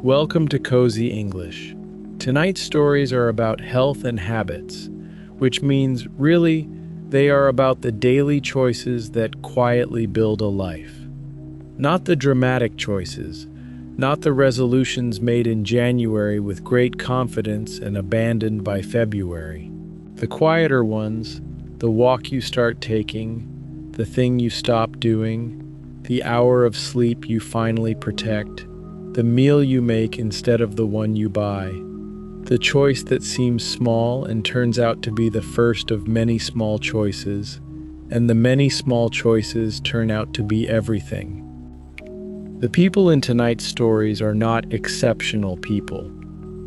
Welcome to Cozy English. Tonight's stories are about health and habits, which means, really, they are about the daily choices that quietly build a life. Not the dramatic choices, not the resolutions made in January with great confidence and abandoned by February. The quieter ones, the walk you start taking, the thing you stop doing, the hour of sleep you finally protect, the meal you make instead of the one you buy, the choice that seems small and turns out to be the first of many small choices, and the many small choices turn out to be everything. The people in tonight's stories are not exceptional people.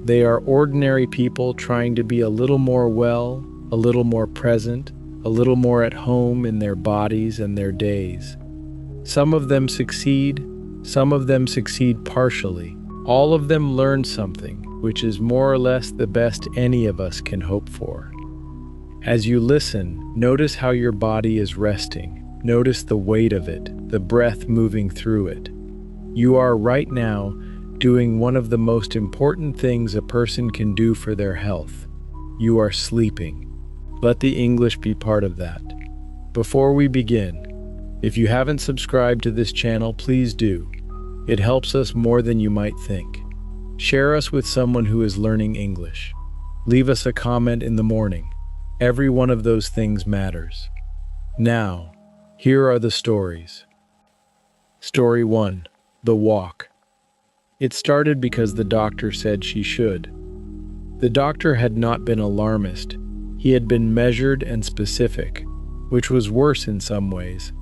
They are ordinary people trying to be a little more well, a little more present, a little more at home in their bodies and their days. Some of them succeed, some of them succeed partially. All of them learn something, which is more or less the best any of us can hope for. As you listen, notice how your body is resting. Notice the weight of it, the breath moving through it. You are right now doing one of the most important things a person can do for their health. You are sleeping. Let the English be part of that. Before we begin, if you haven't subscribed to this channel, please do. It helps us more than you might think. Share us with someone who is learning English. Leave us a comment in the morning. Every one of those things matters. Now, here are the stories. Story 1. The Walk. It started because the doctor said she should. The doctor had not been alarmist. He had been measured and specific, which was worse in some ways.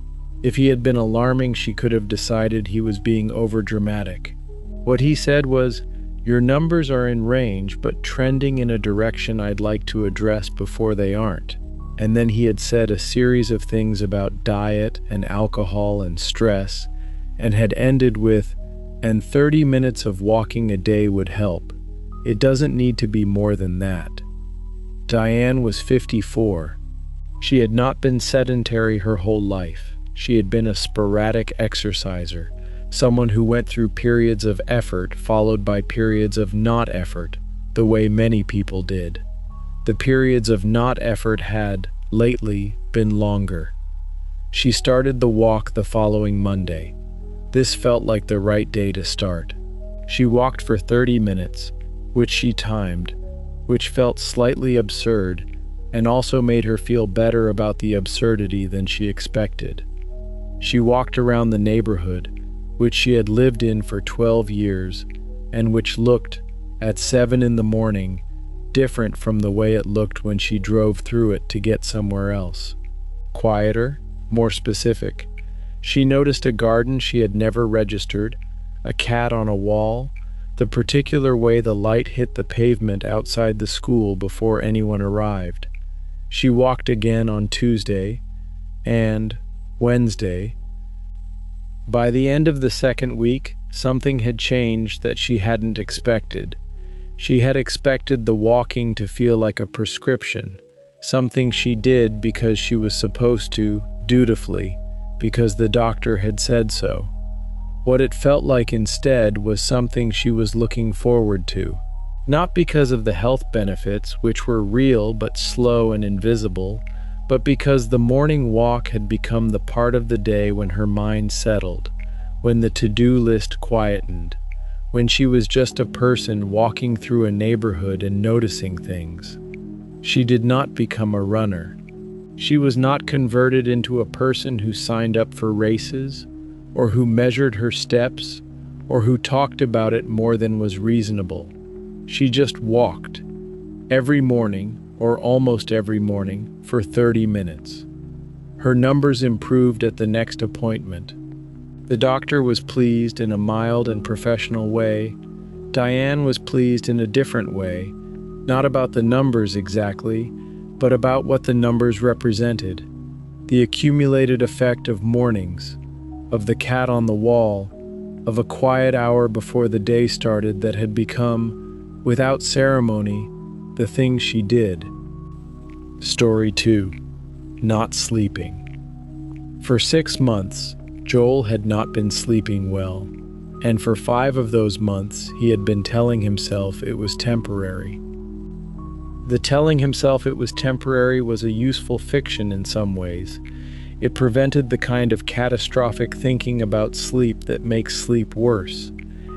If he had been alarming, she could have decided he was being overdramatic. What he said was, "Your numbers are in range, but trending in a direction I'd like to address before they aren't." And then he had said a series of things about diet and alcohol and stress, and had ended with, "And 30 minutes of walking a day would help. It doesn't need to be more than that." Diane was 54. She had not been sedentary her whole life. She had been a sporadic exerciser, someone who went through periods of effort followed by periods of not effort, the way many people did. The periods of not effort had, lately, been longer. She started the walk the following Monday. This felt like the right day to start. She walked for 30 minutes, which she timed, which felt slightly absurd, and also made her feel better about the absurdity than she expected. She walked around the neighborhood, which she had lived in for 12 years, and which looked, at 7 in the morning, different from the way it looked when she drove through it to get somewhere else. Quieter, more specific. She noticed a garden she had never registered, a cat on a wall, the particular way the light hit the pavement outside the school before anyone arrived. She walked again on Tuesday and Wednesday. By the end of the second week, something had changed that she hadn't expected. She had expected the walking to feel like a prescription, something she did because she was supposed to, dutifully, because the doctor had said so. What it felt like instead was something she was looking forward to. Not because of the health benefits, which were real but slow and invisible, but because the morning walk had become the part of the day when her mind settled, when the to-do list quietened, when she was just a person walking through a neighborhood and noticing things. She did not become a runner. She was not converted into a person who signed up for races, or who measured her steps, or who talked about it more than was reasonable. She just walked, every morning, or almost every morning, for 30 minutes. Her numbers improved at the next appointment. The doctor was pleased in a mild and professional way. Diane was pleased in a different way, not about the numbers exactly, but about what the numbers represented. The accumulated effect of mornings, of the cat on the wall, of a quiet hour before the day started that had become, without ceremony, the thing she did. Story 2. Not sleeping. For 6 months, Joel had not been sleeping well. and for 5 of those months he had been telling himself it was temporary. The telling himself it was temporary was a useful fiction in some ways. It prevented the kind of catastrophic thinking about sleep that makes sleep worse,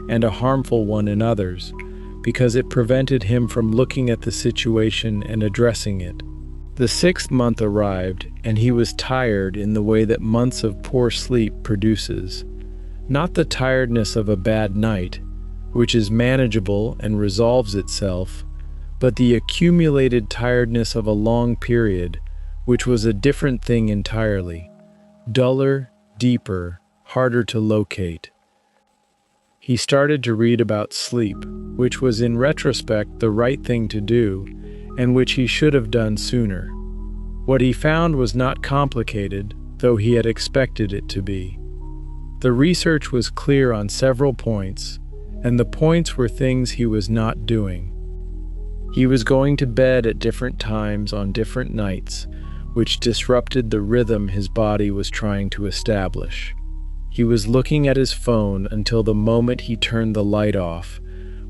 and a harmful one in others, because it prevented him from looking at the situation and addressing it. The 6th month arrived, and he was tired in the way that months of poor sleep produces. Not the tiredness of a bad night, which is manageable and resolves itself, but the accumulated tiredness of a long period, which was a different thing entirely, duller, deeper, harder to locate. He started to read about sleep, which was in retrospect the right thing to do, and which he should have done sooner. What he found was not complicated, though he had expected it to be. The research was clear on several points, and the points were things he was not doing. He was going to bed at different times on different nights, which disrupted the rhythm his body was trying to establish. He was looking at his phone until the moment he turned the light off,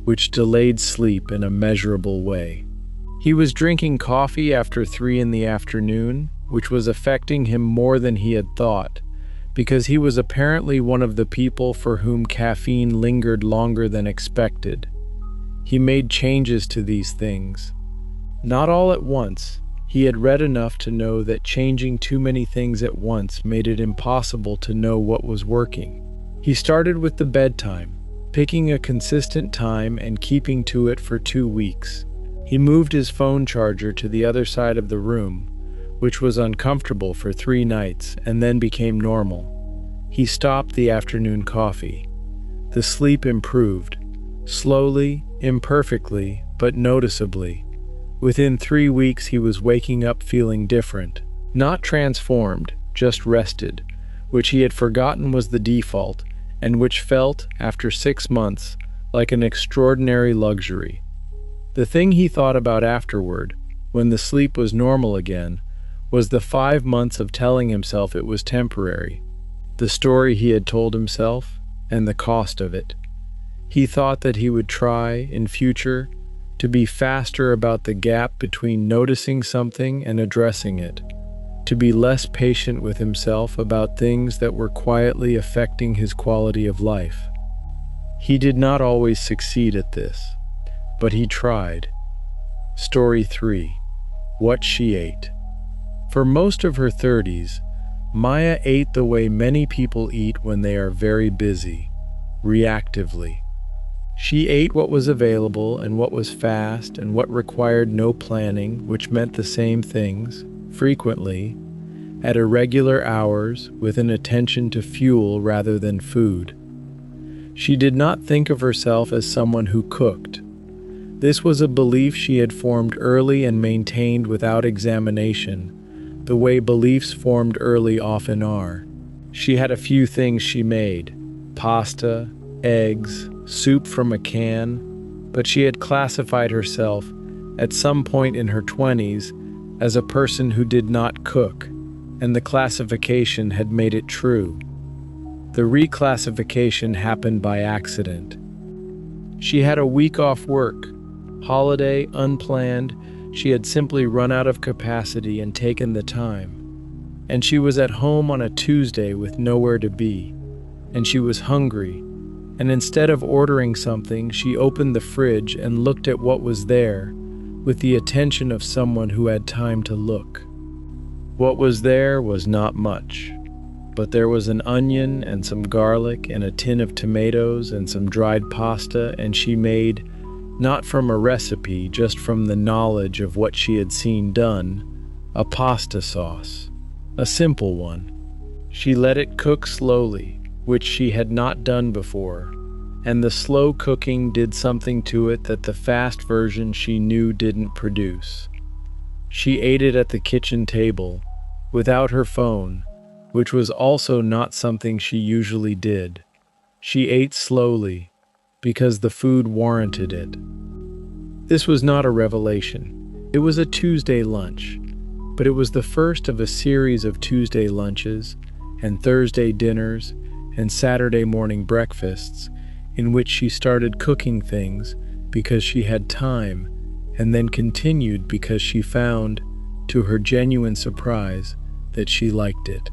which delayed sleep in a measurable way. He was drinking coffee after 3 in the afternoon, which was affecting him more than he had thought, because he was apparently one of the people for whom caffeine lingered longer than expected. He made changes to these things. Not all at once. He had read enough to know that changing too many things at once made it impossible to know what was working. He started with the bedtime, picking a consistent time and keeping to it for 2 weeks. He moved his phone charger to the other side of the room, which was uncomfortable for 3 nights and then became normal. He stopped the afternoon coffee. The sleep improved, slowly, imperfectly, but noticeably. Within 3 weeks he was waking up feeling different, not transformed, just rested, which he had forgotten was the default, and which felt, after 6 months, like an extraordinary luxury. The thing he thought about afterward, when the sleep was normal again, was the 5 months of telling himself it was temporary, the story he had told himself, and the cost of it. He thought that he would try, in future, to be faster about the gap between noticing something and addressing it, to be less patient with himself about things that were quietly affecting his quality of life. He did not always succeed at this, but he tried. Story 3. What she ate. For most of her 30s, Maya ate the way many people eat when they are very busy, reactively. She ate what was available and what was fast and what required no planning, which meant the same things, frequently, at irregular hours with an attention to fuel rather than food. She did not think of herself as someone who cooked. This was a belief she had formed early and maintained without examination, the way beliefs formed early often are. She had a few things she made: pasta, eggs, soup from a can, but she had classified herself, at some point in her 20s, as a person who did not cook, and the classification had made it true. The reclassification happened by accident. She had a week off work, holiday, unplanned. She had simply run out of capacity and taken the time. And she was at home on a Tuesday with nowhere to be. And she was hungry. And instead of ordering something, she opened the fridge and looked at what was there, with the attention of someone who had time to look. What was there was not much, but there was an onion and some garlic and a tin of tomatoes and some dried pasta, and she made, not from a recipe, just from the knowledge of what she had seen done, a pasta sauce, a simple one. She let it cook slowly, which she had not done before, and the slow cooking did something to it that the fast version she knew didn't produce. She ate it at the kitchen table, without her phone, which was also not something she usually did. She ate slowly, because the food warranted it. This was not a revelation. It was a Tuesday lunch, but it was the first of a series of Tuesday lunches, and Thursday dinners, and Saturday morning breakfasts, in which she started cooking things because she had time, and then continued because she found, to her genuine surprise, that she liked it.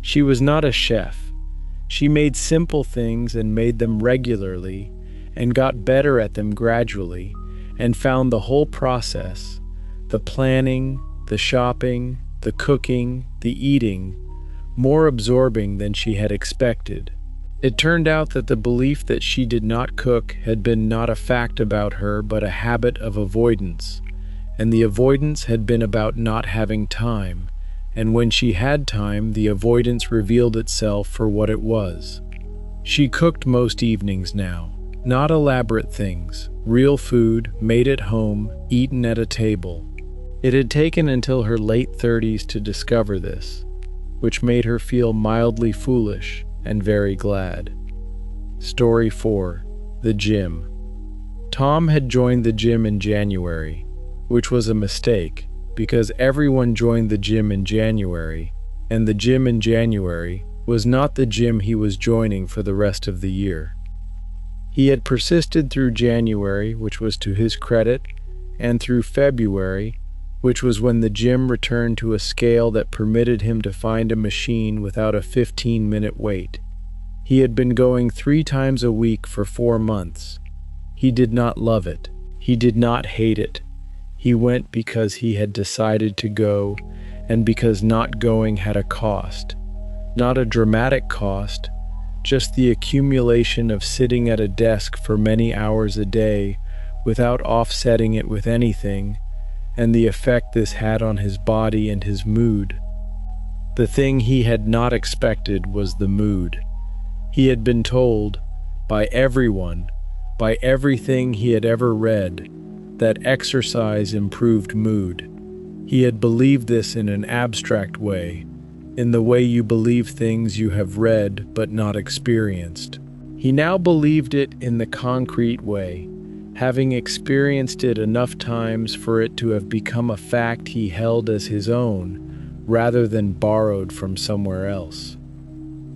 She was not a chef. She made simple things and made them regularly, and got better at them gradually, and found the whole process, the planning, the shopping, the cooking, the eating, more absorbing than she had expected. It turned out that the belief that she did not cook had been not a fact about her but a habit of avoidance, and the avoidance had been about not having time, and when she had time, the avoidance revealed itself for what it was. She cooked most evenings now, not elaborate things, real food, made at home, eaten at a table. It had taken until her late 30s to discover this, which made her feel mildly foolish and very glad. Story 4. The Gym. Tom had joined the gym in January, which was a mistake because everyone joined the gym in January, and the gym in January was not the gym he was joining for the rest of the year. He had persisted through January, which was to his credit, and through February, which was when the gym returned to a scale that permitted him to find a machine without a 15-minute wait. He had been going 3 times a week for 4 months. He did not love it. He did not hate it. He went because he had decided to go, and because not going had a cost. Not a dramatic cost, just the accumulation of sitting at a desk for many hours a day without offsetting it with anything, and the effect this had on his body and his mood. The thing he had not expected was the mood. He had been told, by everyone, by everything he had ever read, that exercise improved mood. He had believed this in an abstract way, in the way you believe things you have read but not experienced. He now believed it in the concrete way, having experienced it enough times for it to have become a fact he held as his own, rather than borrowed from somewhere else.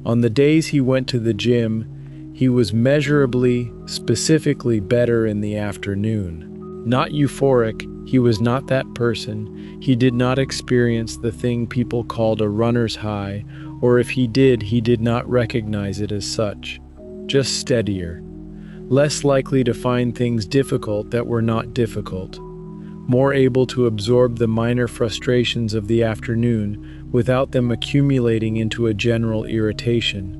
On the days he went to the gym, he was measurably, specifically better in the afternoon. Not euphoric, he was not that person. He did not experience the thing people called a runner's high, or if he did not recognize it as such. Just steadier. Less likely to find things difficult that were not difficult, more able to absorb the minor frustrations of the afternoon without them accumulating into a general irritation.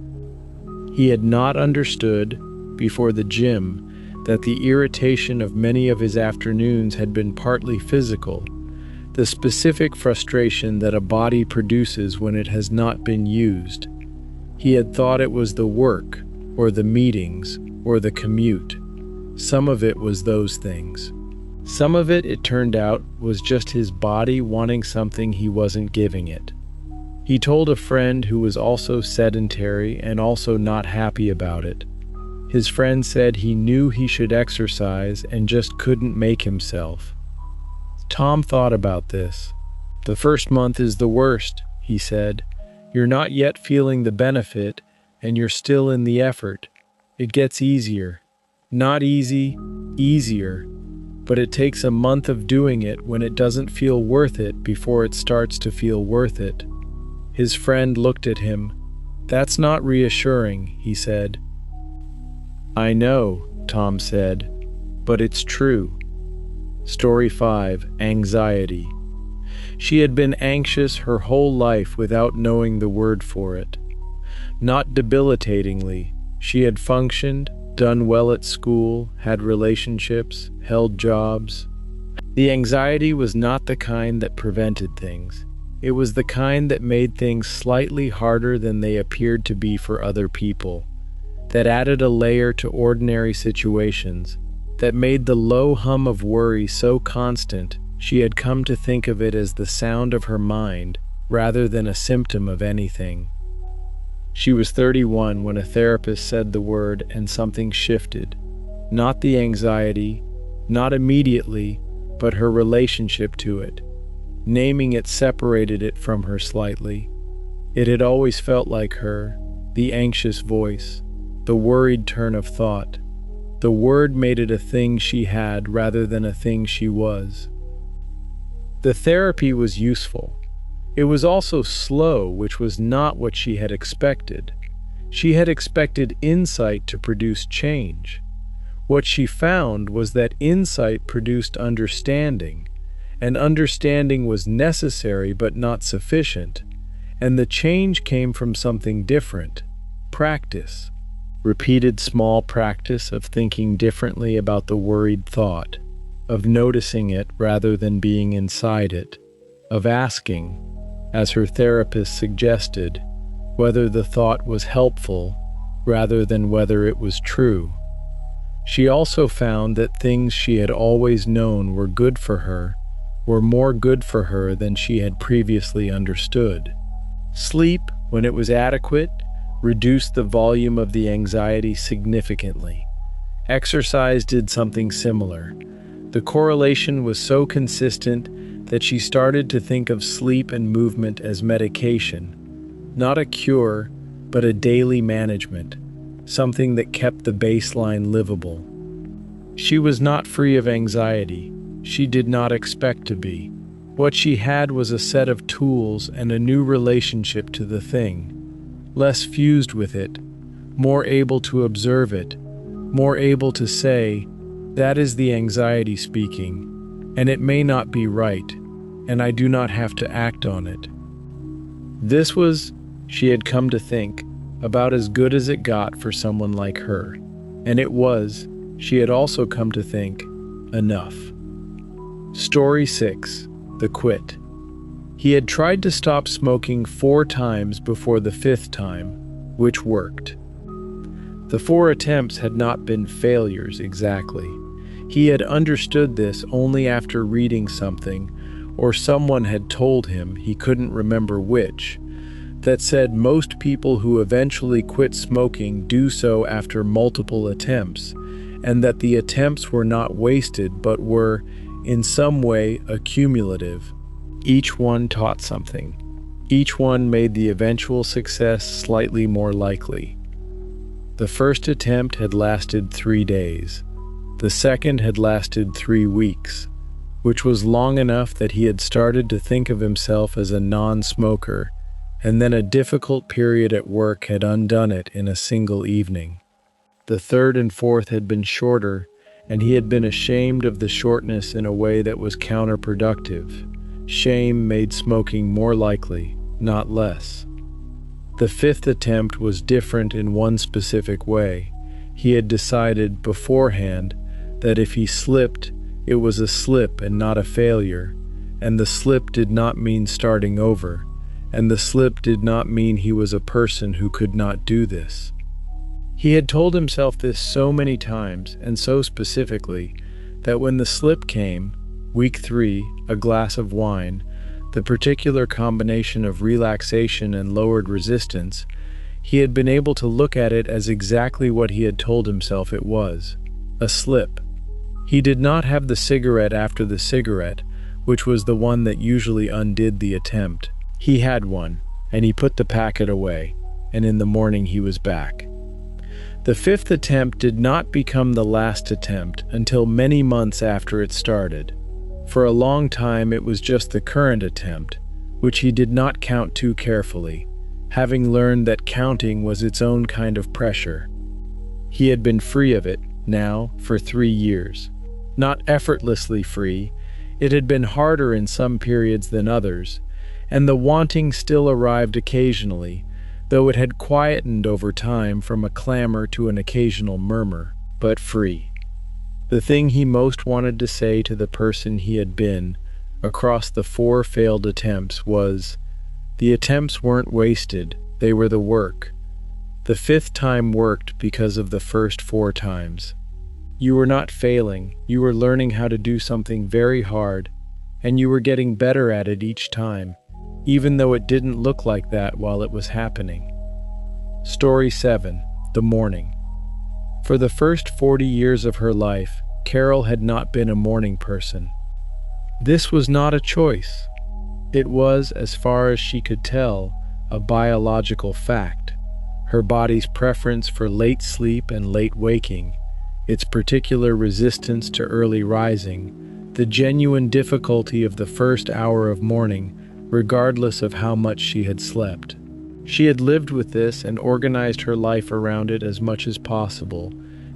He had not understood, before the gym, that the irritation of many of his afternoons had been partly physical, the specific frustration that a body produces when it has not been used. He had thought it was the work, or the meetings, or the commute. Some of it was those things. Some of it, it turned out, was just his body wanting something he wasn't giving it. He told a friend who was also sedentary and also not happy about it. His friend said he knew he should exercise and just couldn't make himself. Tom thought about this. The first month is the worst, he said. You're not yet feeling the benefit, and you're still in the effort. It gets easier. Not easy, easier. But it takes a month of doing it when it doesn't feel worth it before it starts to feel worth it. His friend looked at him. That's not reassuring, he said. I know, Tom said, but it's true. Story 5. Anxiety. She had been anxious her whole life without knowing the word for it. Not debilitatingly. She had functioned, done well at school, had relationships, held jobs. The anxiety was not the kind that prevented things. It was the kind that made things slightly harder than they appeared to be for other people, that added a layer to ordinary situations, that made the low hum of worry so constant she had come to think of it as the sound of her mind rather than a symptom of anything. She was 31 when a therapist said the word and something shifted. Not the anxiety, not immediately, but her relationship to it. Naming it separated it from her slightly. It had always felt like her, the anxious voice. the worried turn of thought. The word made it a thing she had rather than a thing she was. The therapy was useful. It was also slow, which was not what she had expected. She had expected insight to produce change. What she found was that insight produced understanding, and understanding was necessary but not sufficient, and the change came from something different: practice. Repeated small practice of thinking differently about the worried thought, of noticing it rather than being inside it, of asking, as her therapist suggested, whether the thought was helpful rather than whether it was true. She also found that things she had always known were good for her were more good for her than she had previously understood. Sleep, when it was adequate, reduced the volume of the anxiety significantly. Exercise did something similar. The correlation was so consistent that she started to think of sleep and movement as medication, not a cure, but a daily management, something that kept the baseline livable. She was not free of anxiety. She did not expect to be. What she had was a set of tools and a new relationship to the thing, less fused with it, more able to observe it, more able to say, "That is the anxiety speaking, and it may not be right, and I do not have to act on it." This was, she had come to think, about as good as it got for someone like her, and it was, she had also come to think, enough. Story 6. The Quit. He had tried to stop smoking 4 times before the 5th time, which worked. The 4 attempts had not been failures exactly. He had understood this only after reading something, or someone had told him, he couldn't remember which, that said most people who eventually quit smoking do so after multiple attempts, and that the attempts were not wasted but were, in some way, accumulative. Each one taught something. Each one made the eventual success slightly more likely. The first attempt had lasted 3 days. The second had lasted 3 weeks, which was long enough that he had started to think of himself as a non-smoker, and then a difficult period at work had undone it in a single evening. The 3rd and 4th had been shorter, and he had been ashamed of the shortness in a way that was counterproductive. Shame made smoking more likely, not less. The 5th attempt was different in one specific way. He had decided beforehand that if he slipped, it was a slip and not a failure, and the slip did not mean starting over, and the slip did not mean he was a person who could not do this. He had told himself this so many times and so specifically that when the slip came, week 3, a glass of wine, the particular combination of relaxation and lowered resistance, he had been able to look at it as exactly what he had told himself it was: a slip. He did not have the cigarette after the cigarette, which was the one that usually undid the attempt. He had one, and he put the packet away, and in the morning he was back. The 5th attempt did not become the last attempt until many months after it started. For a long time it was just the current attempt, which he did not count too carefully, having learned that counting was its own kind of pressure. He had been free of it, now, for 3 years. Not effortlessly free, it had been harder in some periods than others, and the wanting still arrived occasionally, though it had quietened over time from a clamor to an occasional murmur, but free. The thing he most wanted to say to the person he had been, across the 4 failed attempts, was, the attempts weren't wasted, they were the work. The 5th time worked because of the first 4 times. You were not failing, you were learning how to do something very hard, and you were getting better at it each time, even though it didn't look like that while it was happening. Story 7. The Morning. For the first 40 years of her life, Carol had not been a morning person. This was not a choice. It was, as far as she could tell, a biological fact. her body's preference for late sleep and late waking, its particular resistance to early rising, the genuine difficulty of the first hour of morning, regardless of how much she had slept. She had lived with this and organized her life around it as much as possible,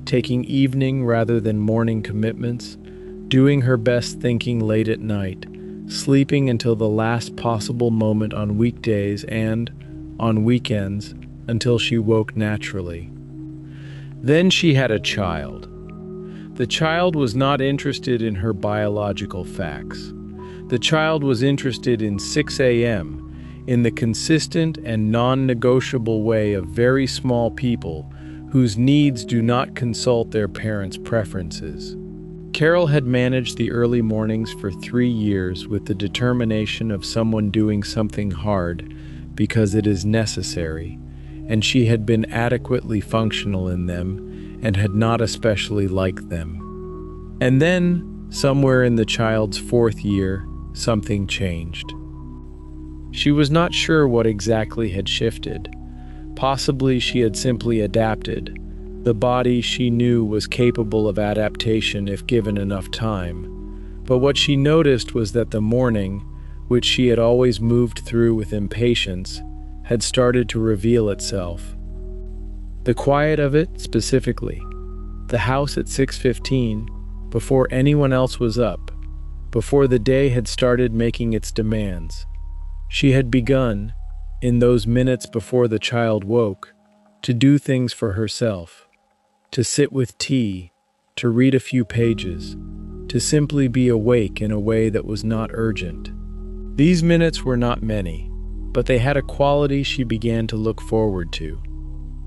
taking evening rather than morning commitments, doing her best thinking late at night, sleeping until the last possible moment on weekdays and, on weekends, until she woke naturally. Then she had a child. The child was not interested in her biological facts. The child was interested in 6 a.m., in the consistent and non-negotiable way of very small people whose needs do not consult their parents' preferences. Carol had managed the early mornings for 3 years with the determination of someone doing something hard because it is necessary, and she had been adequately functional in them and had not especially liked them. And then, somewhere in the child's 4th year, something changed. She was not sure what exactly had shifted. Possibly she had simply adapted. The body, she knew, was capable of adaptation if given enough time. But what she noticed was that the morning, which she had always moved through with impatience, had started to reveal itself. The quiet of it, specifically. The house at 6:15, before anyone else was up, before the day had started making its demands. She had begun, in those minutes before the child woke, to do things for herself, to sit with tea, to read a few pages, to simply be awake in a way that was not urgent. These minutes were not many, but they had a quality she began to look forward to.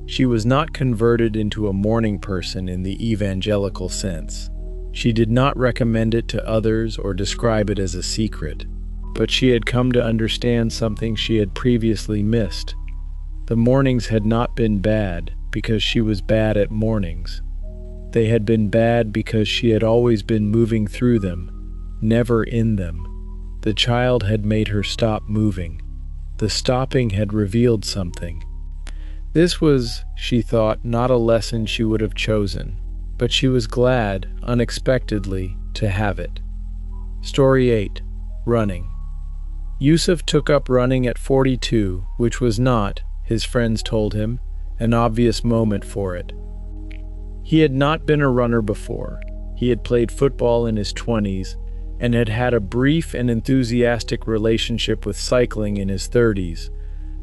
She was not converted into a morning person in the evangelical sense. She did not recommend it to others or describe it as a secret. But she had come to understand something she had previously missed. The mornings had not been bad because she was bad at mornings. They had been bad because she had always been moving through them, never in them. The child had made her stop moving. The stopping had revealed something. This was, she thought, not a lesson she would have chosen, but she was glad, unexpectedly, to have it. Story 8. Running. Yusuf took up running at 42, which was not, his friends told him, an obvious moment for it. He had not been a runner before. He had played football in his 20s and had had a brief and enthusiastic relationship with cycling in his 30s,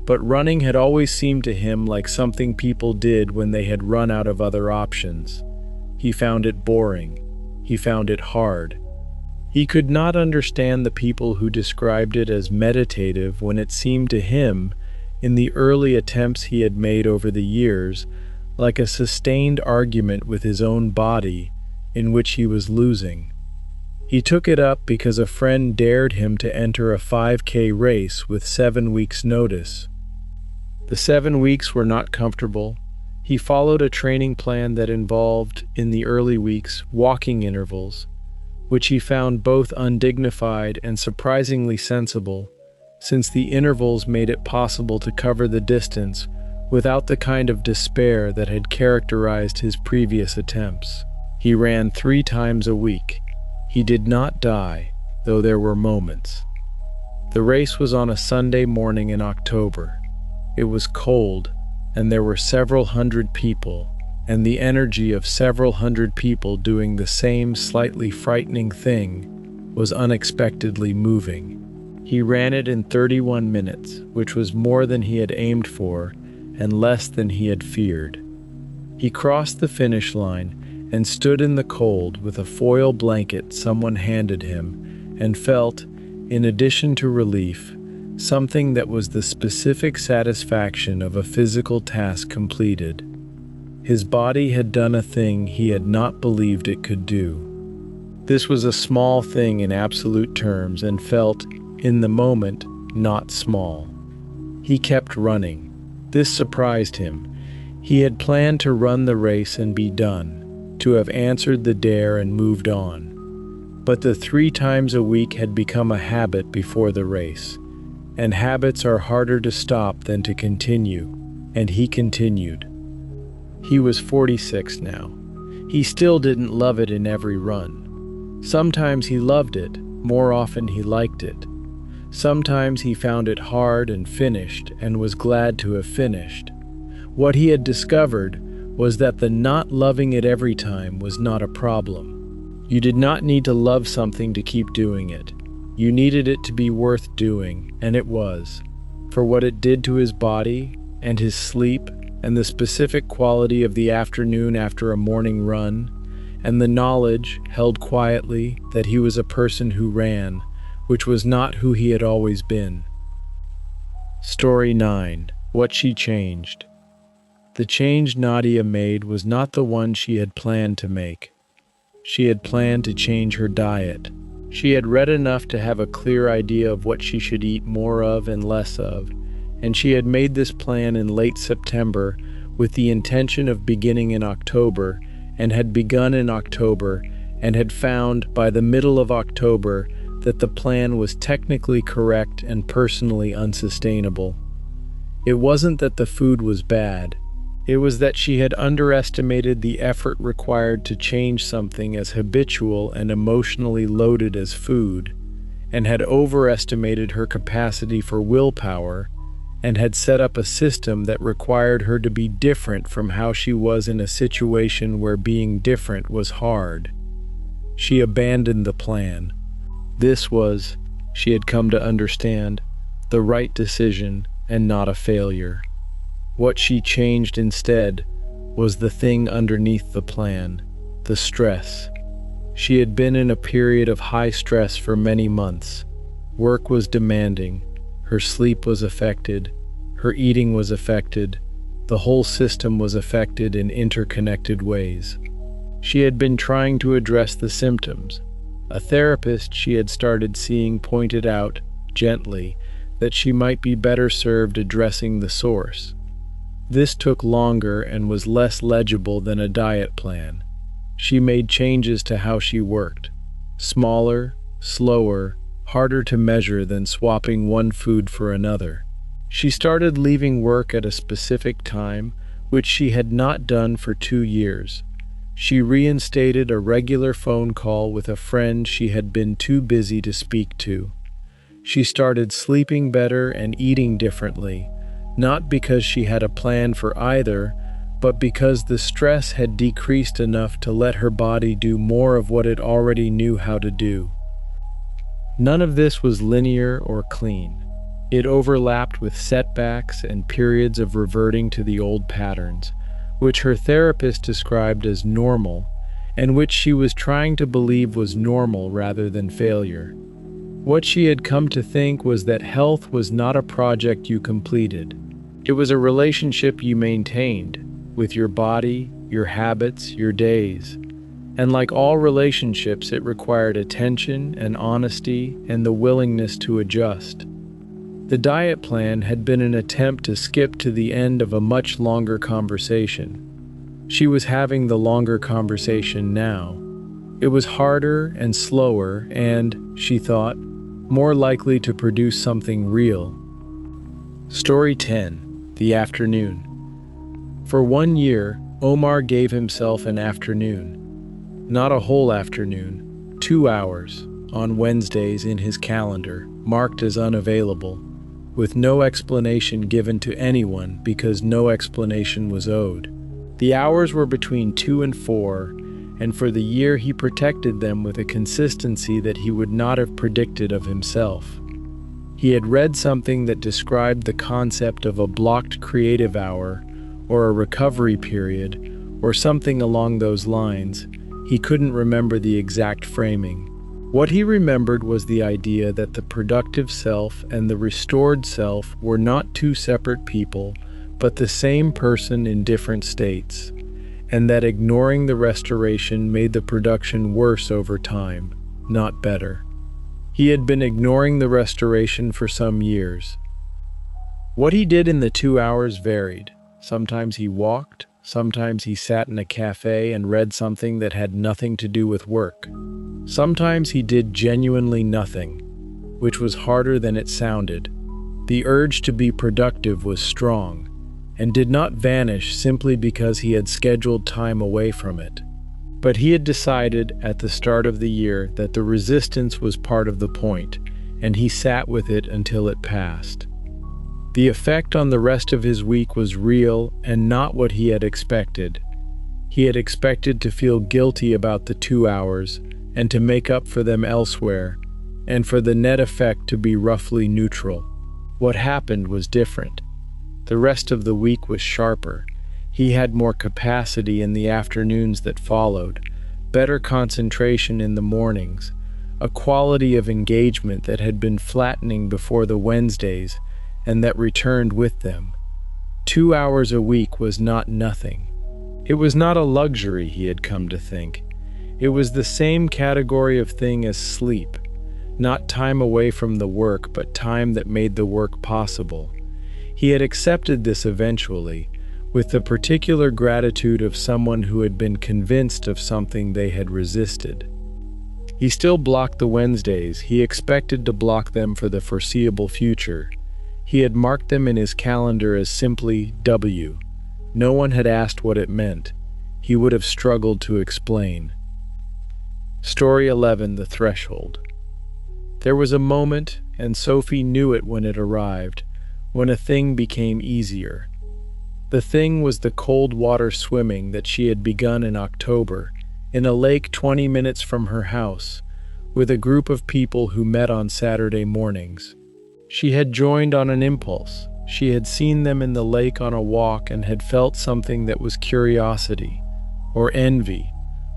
but running had always seemed to him like something people did when they had run out of other options. He found it boring. He found it hard. He could not understand the people who described it as meditative when it seemed to him, in the early attempts he had made over the years, like a sustained argument with his own body in which he was losing. He took it up because a friend dared him to enter a 5K race with 7 weeks' notice. The 7 weeks were not comfortable. He followed a training plan that involved, in the early weeks, walking intervals, which he found both undignified and surprisingly sensible, since the intervals made it possible to cover the distance without the kind of despair that had characterized his previous attempts. He ran 3 times a week. He did not die, though there were moments. The race was on a Sunday morning in October. It was cold, and there were several hundred people, and the energy of several hundred people doing the same slightly frightening thing was unexpectedly moving. He ran it in 31 minutes, which was more than he had aimed for and less than he had feared. He crossed the finish line and stood in the cold with a foil blanket someone handed him and felt, in addition to relief, something that was the specific satisfaction of a physical task completed. His body had done a thing he had not believed it could do. This was a small thing in absolute terms and felt, in the moment, not small. He kept running. This surprised him. He had planned to run the race and be done, to have answered the dare and moved on. But the 3 times a week had become a habit before the race, and habits are harder to stop than to continue. And he continued. He was 46 now. He still didn't love it in every run. Sometimes he loved it, more often he liked it. Sometimes he found it hard and finished and was glad to have finished. What he had discovered was that the not loving it every time was not a problem. You did not need to love something to keep doing it. You needed it to be worth doing, and it was. For what it did to his body and his sleep and the specific quality of the afternoon after a morning run, and the knowledge, held quietly, that he was a person who ran, which was not who he had always been. Story 9. What she changed. The change Nadia made was not the one she had planned to make. She had planned to change her diet. She had read enough to have a clear idea of what she should eat more of and less of, and she had made this plan in late September with the intention of beginning in October, and had begun in October, and had found by the middle of October that the plan was technically correct and personally unsustainable. It wasn't that the food was bad. It was that she had underestimated the effort required to change something as habitual and emotionally loaded as food, and had overestimated her capacity for willpower, and had set up a system that required her to be different from how she was in a situation where being different was hard. She abandoned the plan. This was, she had come to understand, the right decision and not a failure. What she changed instead was the thing underneath the plan, the stress. She had been in a period of high stress for many months. Work was demanding. Her sleep was affected, her eating was affected, the whole system was affected in interconnected ways. She had been trying to address the symptoms. A therapist she had started seeing pointed out, gently, that she might be better served addressing the source. This took longer and was less legible than a diet plan. She made changes to how she worked. Smaller, slower, harder to measure than swapping one food for another. She started leaving work at a specific time, which she had not done for 2 years. She reinstated a regular phone call with a friend she had been too busy to speak to. She started sleeping better and eating differently, not because she had a plan for either, but because the stress had decreased enough to let her body do more of what it already knew how to do. None of this was linear or clean. It overlapped with setbacks and periods of reverting to the old patterns, which her therapist described as normal, and which she was trying to believe was normal rather than failure. What she had come to think was that health was not a project you completed. It was a relationship you maintained with your body, your habits, your days. And like all relationships, it required attention and honesty and the willingness to adjust. The diet plan had been an attempt to skip to the end of a much longer conversation. She was having the longer conversation now. It was harder and slower and, she thought, more likely to produce something real. Story 10. The Afternoon. For 1 year, Omar gave himself an afternoon. Not a whole afternoon, 2 hours, on Wednesdays in his calendar, marked as unavailable, with no explanation given to anyone because no explanation was owed. The hours were between 2 and 4, and for the year he protected them with a consistency that he would not have predicted of himself. He had read something that described the concept of a blocked creative hour, or a recovery period, or something along those lines. He couldn't remember the exact framing. What he remembered was the idea that the productive self and the restored self were not two separate people, but the same person in different states, and that ignoring the restoration made the production worse over time, not better. He had been ignoring the restoration for some years. What he did in the 2 hours varied. Sometimes he walked, sometimes he sat in a cafe and read something that had nothing to do with work. Sometimes he did genuinely nothing, which was harder than it sounded. The urge to be productive was strong, and did not vanish simply because he had scheduled time away from it. But he had decided at the start of the year that the resistance was part of the point, and he sat with it until it passed. The effect on the rest of his week was real and not what he had expected. He had expected to feel guilty about the 2 hours and to make up for them elsewhere, and for the net effect to be roughly neutral. What happened was different. The rest of the week was sharper. He had more capacity in the afternoons that followed, better concentration in the mornings, a quality of engagement that had been flattening before the Wednesdays and that returned with them. 2 hours a week was not nothing. It was not a luxury, he had come to think. It was the same category of thing as sleep, not time away from the work, but time that made the work possible. He had accepted this eventually, with the particular gratitude of someone who had been convinced of something they had resisted. He still blocked the Wednesdays. He expected to block them for the foreseeable future. He had marked them in his calendar as simply W. No one had asked what it meant. He would have struggled to explain. Story 11: The Threshold. There was a moment, and Sophie knew it when it arrived, when a thing became easier. The thing was the cold water swimming that she had begun in October, in a lake 20 minutes from her house, with a group of people who met on Saturday mornings. She had joined on an impulse. She had seen them in the lake on a walk and had felt something that was curiosity, or envy,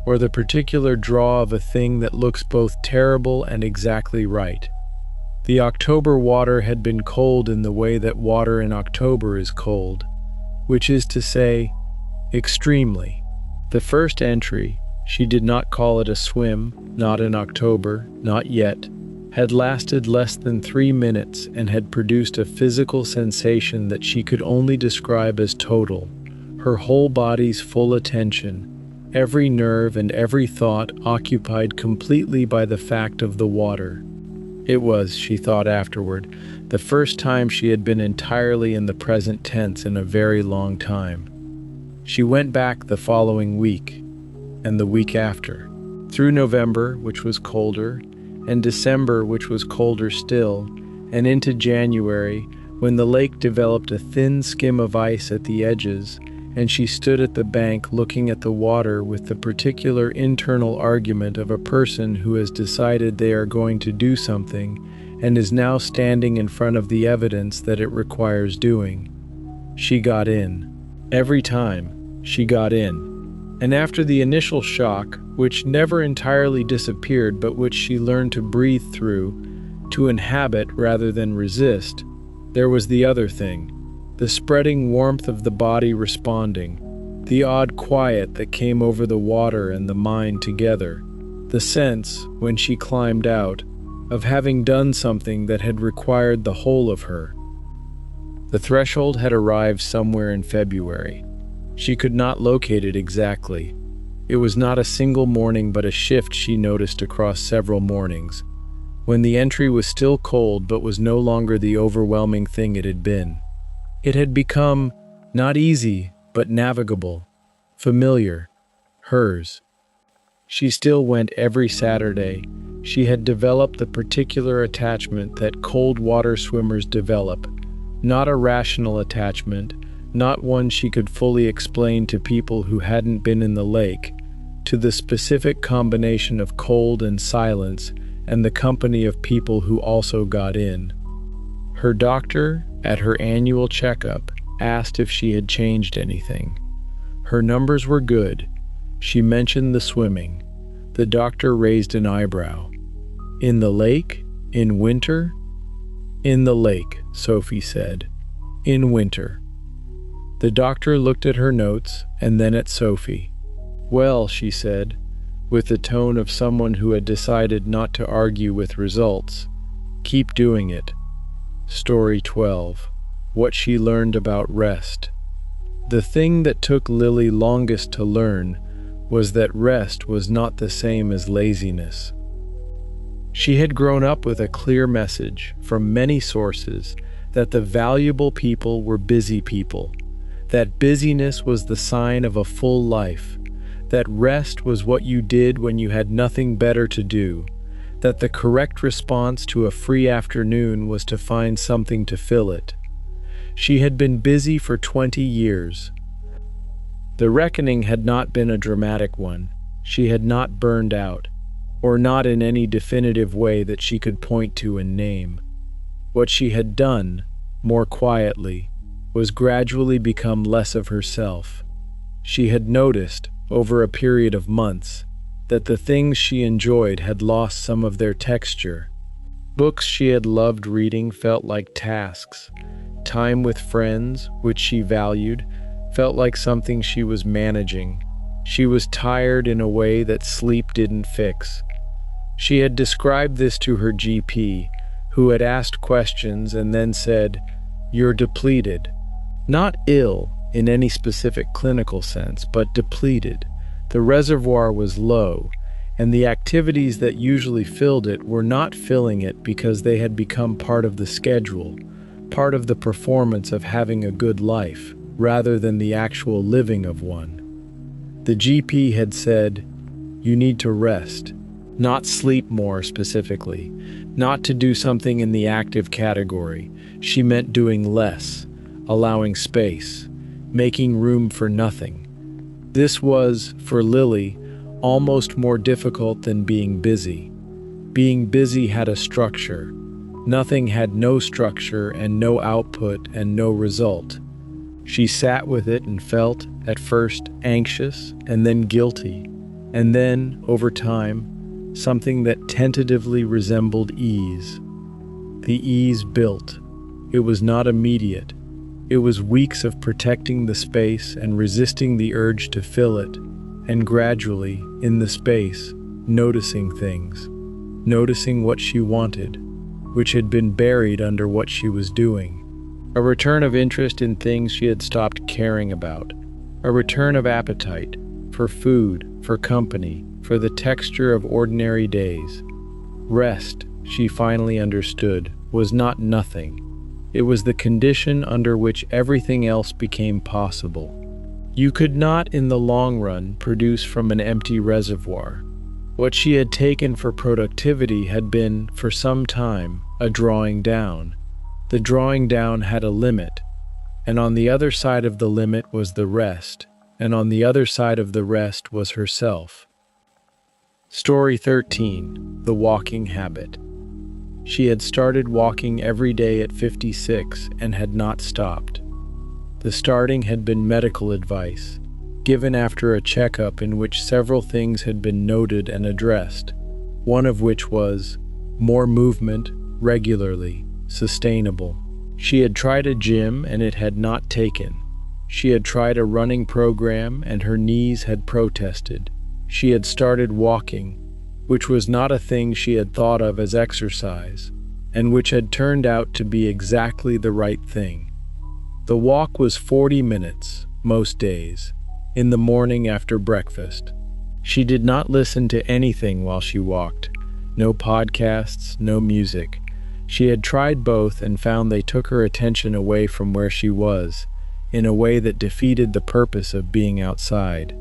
or the particular draw of a thing that looks both terrible and exactly right. The October water had been cold in the way that water in October is cold, which is to say, extremely. The first entry, she did not call it a swim, not in October, not yet, had lasted less than 3 minutes and had produced a physical sensation that she could only describe as total, her whole body's full attention, every nerve and every thought occupied completely by the fact of the water. It was, she thought afterward, the first time she had been entirely in the present tense in a very long time. She went back the following week, and the week after, through November, which was colder, and December, which was colder still, and into January, when the lake developed a thin skim of ice at the edges, and she stood at the bank looking at the water with the particular internal argument of a person who has decided they are going to do something and is now standing in front of the evidence that it requires doing. She got in. Every time, she got in. And after the initial shock, which never entirely disappeared but which she learned to breathe through, to inhabit rather than resist, there was the other thing, the spreading warmth of the body responding, the odd quiet that came over the water and the mind together, the sense, when she climbed out, of having done something that had required the whole of her. The threshold had arrived somewhere in February. She could not locate it exactly. It was not a single morning but a shift she noticed across several mornings, when the entry was still cold but was no longer the overwhelming thing it had been. It had become not easy but navigable, familiar, hers. She still went every Saturday. She had developed the particular attachment that cold water swimmers develop, not a rational attachment, not one she could fully explain to people who hadn't been in the lake, to the specific combination of cold and silence and the company of people who also got in. Her doctor, at her annual checkup, asked if she had changed anything. Her numbers were good. She mentioned the swimming. The doctor raised an eyebrow. In the lake? In winter? In the lake, Sophie said. In winter. The doctor looked at her notes and then at Sophie. Well, she said, with the tone of someone who had decided not to argue with results, keep doing it. Story 12. What she learned about rest. The thing that took Lily longest to learn was that rest was not the same as laziness. She had grown up with a clear message from many sources that the valuable people were busy people, that busyness was the sign of a full life, that rest was what you did when you had nothing better to do, that the correct response to a free afternoon was to find something to fill it. She had been busy for 20 years. The reckoning had not been a dramatic one. She had not burned out, or not in any definitive way that she could point to and name. What she had done, more quietly, was gradually become less of herself. She had noticed, over a period of months, that the things she enjoyed had lost some of their texture. Books she had loved reading felt like tasks. Time with friends, which she valued, felt like something she was managing. She was tired in a way that sleep didn't fix. She had described this to her GP, who had asked questions and then said, "You're depleted." Not ill in any specific clinical sense, but depleted. The reservoir was low, and the activities that usually filled it were not filling it because they had become part of the schedule, part of the performance of having a good life, rather than the actual living of one. The GP had said, "You need to rest," not sleep more specifically, not to do something in the active category. She meant doing less, allowing space, making room for nothing. This was, for Lily, almost more difficult than being busy. Being busy had a structure. Nothing had no structure and no output and no result. She sat with it and felt, at first, anxious and then guilty, and then, over time, something that tentatively resembled ease. The ease built. It was not immediate. It was weeks of protecting the space and resisting the urge to fill it, and gradually, in the space, noticing things, noticing what she wanted, which had been buried under what she was doing. A return of interest in things she had stopped caring about. A return of appetite for food, for company, for the texture of ordinary days. Rest, she finally understood, was not nothing. It was the condition under which everything else became possible. You could not, in the long run, produce from an empty reservoir. What she had taken for productivity had been, for some time, a drawing down. The drawing down had a limit, and on the other side of the limit was the rest, and on the other side of the rest was herself. Story 13. The Walking Habit. She had started walking every day at 56 and had not stopped. The starting had been medical advice, given after a checkup in which several things had been noted and addressed, one of which was more movement, regularly, sustainable. She had tried a gym and it had not taken. She had tried a running program and her knees had protested. She had started walking, which was not a thing she had thought of as exercise, and which had turned out to be exactly the right thing. The walk was 40 minutes, most days, in the morning after breakfast. She did not listen to anything while she walked. No podcasts, no music. She had tried both and found they took her attention away from where she was, in a way that defeated the purpose of being outside.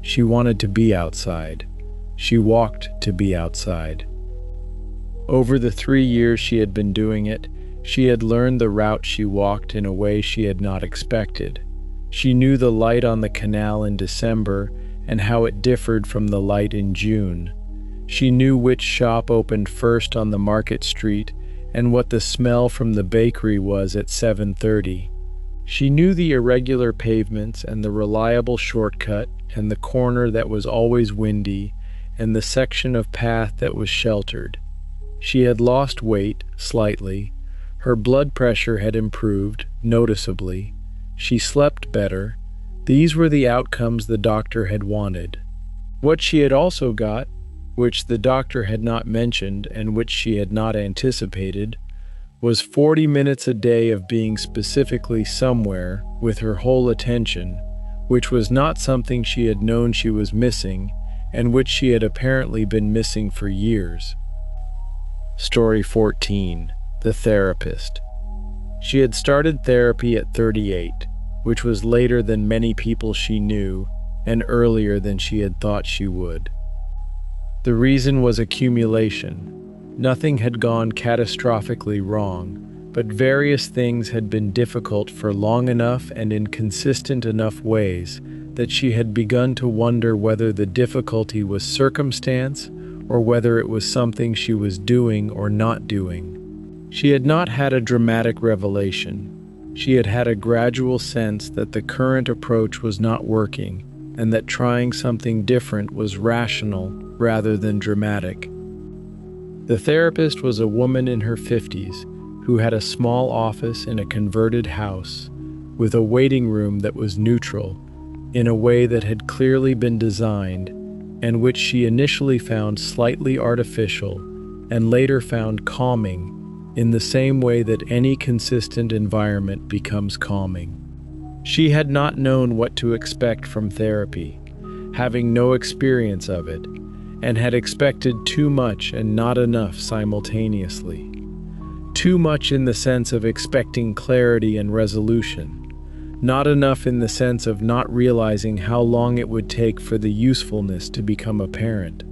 She wanted to be outside. She walked to be outside. Over the 3 years she had been doing it, she had learned the route she walked in a way she had not expected. She knew the light on the canal in December and how it differed from the light in June. She knew which shop opened first on the market street and what the smell from the bakery was at 7:30. She knew the irregular pavements and the reliable shortcut and the corner that was always windy and the section of path that was sheltered. She had lost weight, slightly. Her blood pressure had improved, noticeably. She slept better. These were the outcomes the doctor had wanted. What she had also got, which the doctor had not mentioned and which she had not anticipated, was 40 minutes a day of being specifically somewhere with her whole attention, which was not something she had known she was missing and which she had apparently been missing for years. Story 14. The Therapist. She had started therapy at 38, which was later than many people she knew and earlier than she had thought she would. The reason was accumulation. Nothing had gone catastrophically wrong, but various things had been difficult for long enough and in consistent enough ways that she had begun to wonder whether the difficulty was circumstance or whether it was something she was doing or not doing. She had not had a dramatic revelation. She had had a gradual sense that the current approach was not working and that trying something different was rational rather than dramatic. The therapist was a woman in her 50s who had a small office in a converted house with a waiting room that was neutral in a way that had clearly been designed and which she initially found slightly artificial and later found calming in the same way that any consistent environment becomes calming. She had not known what to expect from therapy, having no experience of it, and had expected too much and not enough simultaneously. Too much in the sense of expecting clarity and resolution, not enough in the sense of not realizing how long it would take for the usefulness to become apparent.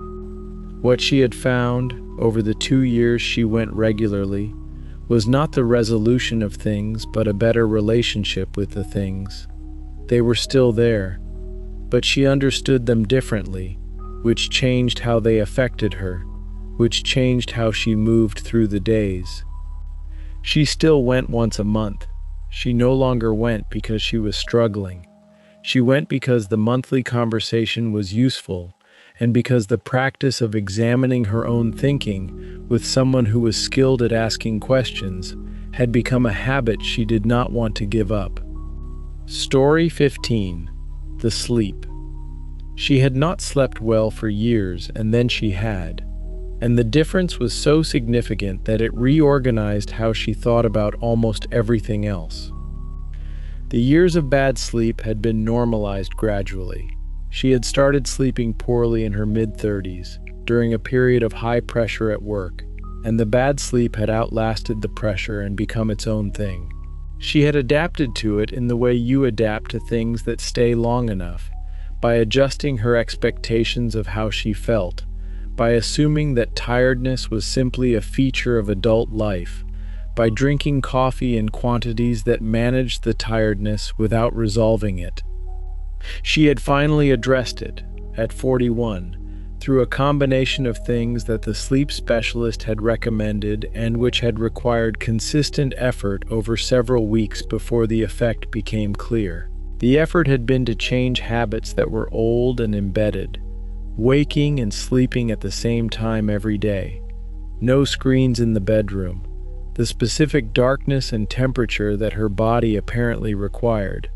What she had found, over the 2 years she went regularly, was not the resolution of things but a better relationship with the things. They were still there, but she understood them differently, which changed how they affected her, which changed how she moved through the days. She still went once a month. She no longer went because she was struggling. She went because the monthly conversation was useful and because the practice of examining her own thinking with someone who was skilled at asking questions had become a habit she did not want to give up. Story 15. The Sleep. She had not slept well for years, and then she had. And the difference was so significant that it reorganized how she thought about almost everything else. The years of bad sleep had been normalized gradually. She had started sleeping poorly in her mid-30s, during a period of high pressure at work, and the bad sleep had outlasted the pressure and become its own thing. She had adapted to it in the way you adapt to things that stay long enough, by adjusting her expectations of how she felt, by assuming that tiredness was simply a feature of adult life, by drinking coffee in quantities that managed the tiredness without resolving it. She had finally addressed it, at 41, through a combination of things that the sleep specialist had recommended and which had required consistent effort over several weeks before the effect became clear. The effort had been to change habits that were old and embedded, waking and sleeping at the same time every day, no screens in the bedroom, the specific darkness and temperature that her body apparently required,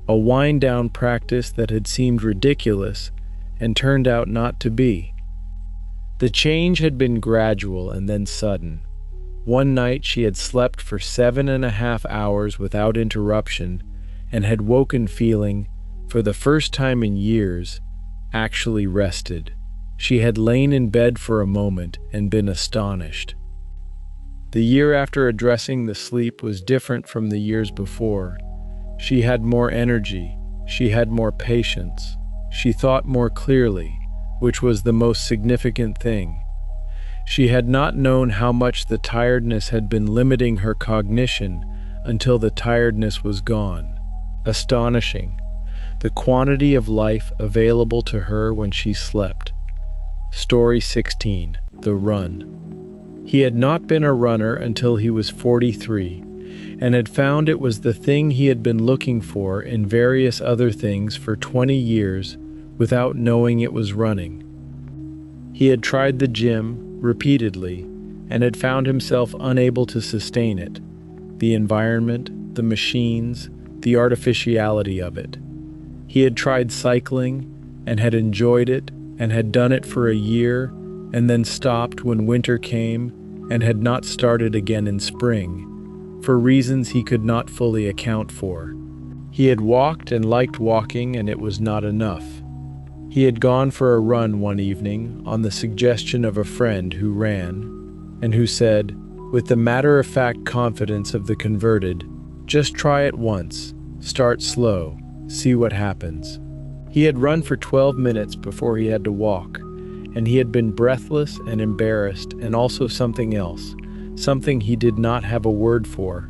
a wind-down practice that had seemed ridiculous and turned out not to be. The change had been gradual and then sudden. One night she had slept for 7.5 hours without interruption and had woken feeling, for the first time in years, actually rested. She had lain in bed for a moment and been astonished. The year after addressing the sleep was different from the years before. She had more energy, she had more patience, she thought more clearly, which was the most significant thing. She had not known how much the tiredness had been limiting her cognition until the tiredness was gone. Astonishing, the quantity of life available to her when she slept. Story 16. The Run. He had not been a runner until he was 43, and had found it was the thing he had been looking for in various other things for 20 years without knowing it was running. He had tried the gym repeatedly and had found himself unable to sustain it. The environment, the machines, the artificiality of it. He had tried cycling and had enjoyed it and had done it for a year and then stopped when winter came and had not started again in spring, for reasons he could not fully account for. He had walked and liked walking, and it was not enough. He had gone for a run one evening on the suggestion of a friend who ran, and who said, with the matter-of-fact confidence of the converted, "Just try it once. Start slow, see what happens. He had run for 12 minutes before he had to walk, and he had been breathless and embarrassed, and also something else, something he did not have a word for,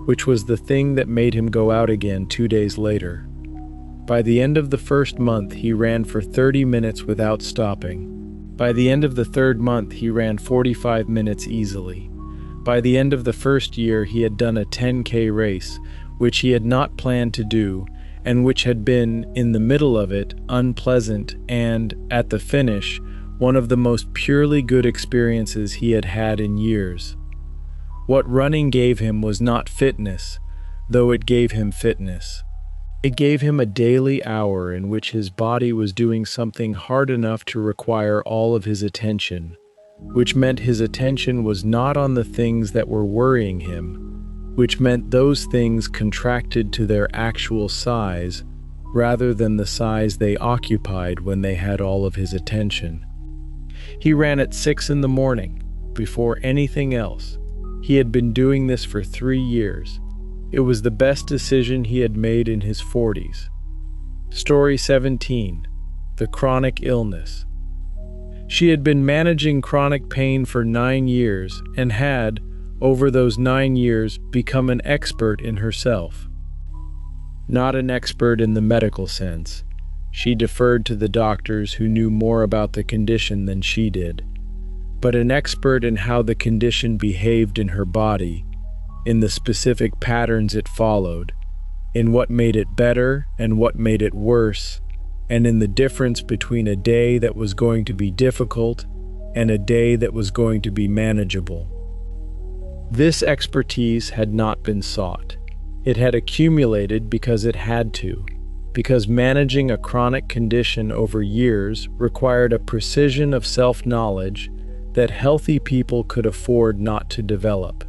which was the thing that made him go out again 2 days later. By the end of the first month, he ran for 30 minutes without stopping. By the end of the third month, he ran 45 minutes easily. By the end of the first year, he had done a 10K race, which he had not planned to do, and which had been, in the middle of it, unpleasant and, at the finish, one of the most purely good experiences he had had in years. What running gave him was not fitness, though it gave him fitness. It gave him a daily hour in which his body was doing something hard enough to require all of his attention, which meant his attention was not on the things that were worrying him, which meant those things contracted to their actual size rather than the size they occupied when they had all of his attention. He ran at 6 in the morning, before anything else. He had been doing this for 3 years. It was the best decision he had made in his 40s. Story 17. The chronic illness. She had been managing chronic pain for 9 years and had, over those 9 years, become an expert in herself. Not an expert in the medical sense. She deferred to the doctors who knew more about the condition than she did, but an expert in how the condition behaved in her body, in the specific patterns it followed, in what made it better and what made it worse, and in the difference between a day that was going to be difficult and a day that was going to be manageable. This expertise had not been sought. It had accumulated because it had to, because managing a chronic condition over years required a precision of self-knowledge that healthy people could afford not to develop.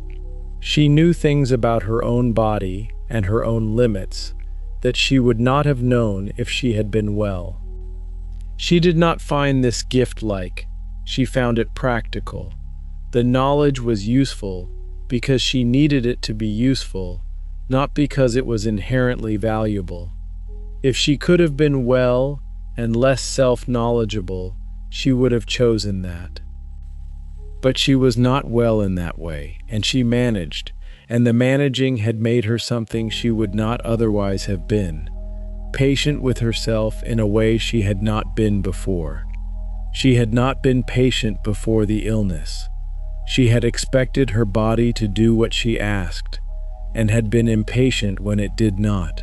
She knew things about her own body and her own limits that she would not have known if she had been well. She did not find this gift-like. She found it practical. The knowledge was useful because she needed it to be useful, not because it was inherently valuable. If she could have been well and less self-knowledgeable, she would have chosen that. But she was not well in that way, and she managed, and the managing had made her something she would not otherwise have been, patient with herself in a way she had not been before. She had not been patient before the illness. She had expected her body to do what she asked, and had been impatient when it did not.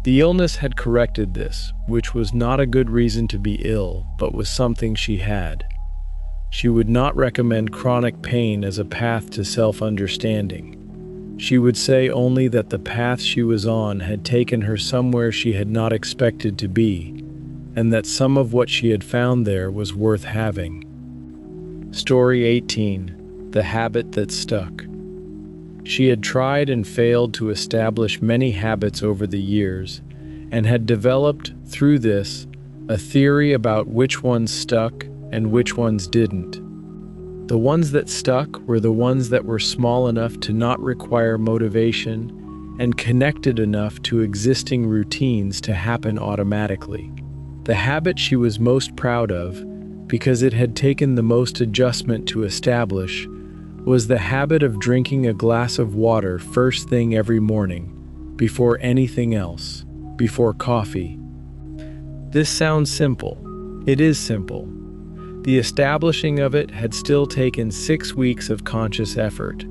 The illness had corrected this, which was not a good reason to be ill, but was something she had. She would not recommend chronic pain as a path to self-understanding. She would say only that the path she was on had taken her somewhere she had not expected to be, and that some of what she had found there was worth having. Story 18. The habit that stuck. She had tried and failed to establish many habits over the years, and had developed, through this, a theory about which ones stuck and which ones didn't. The ones that stuck were the ones that were small enough to not require motivation and connected enough to existing routines to happen automatically. The habit she was most proud of, because it had taken the most adjustment to establish, was the habit of drinking a glass of water first thing every morning, before anything else, before coffee. This sounds simple. It is simple. The establishing of it had still taken 6 weeks of conscious effort,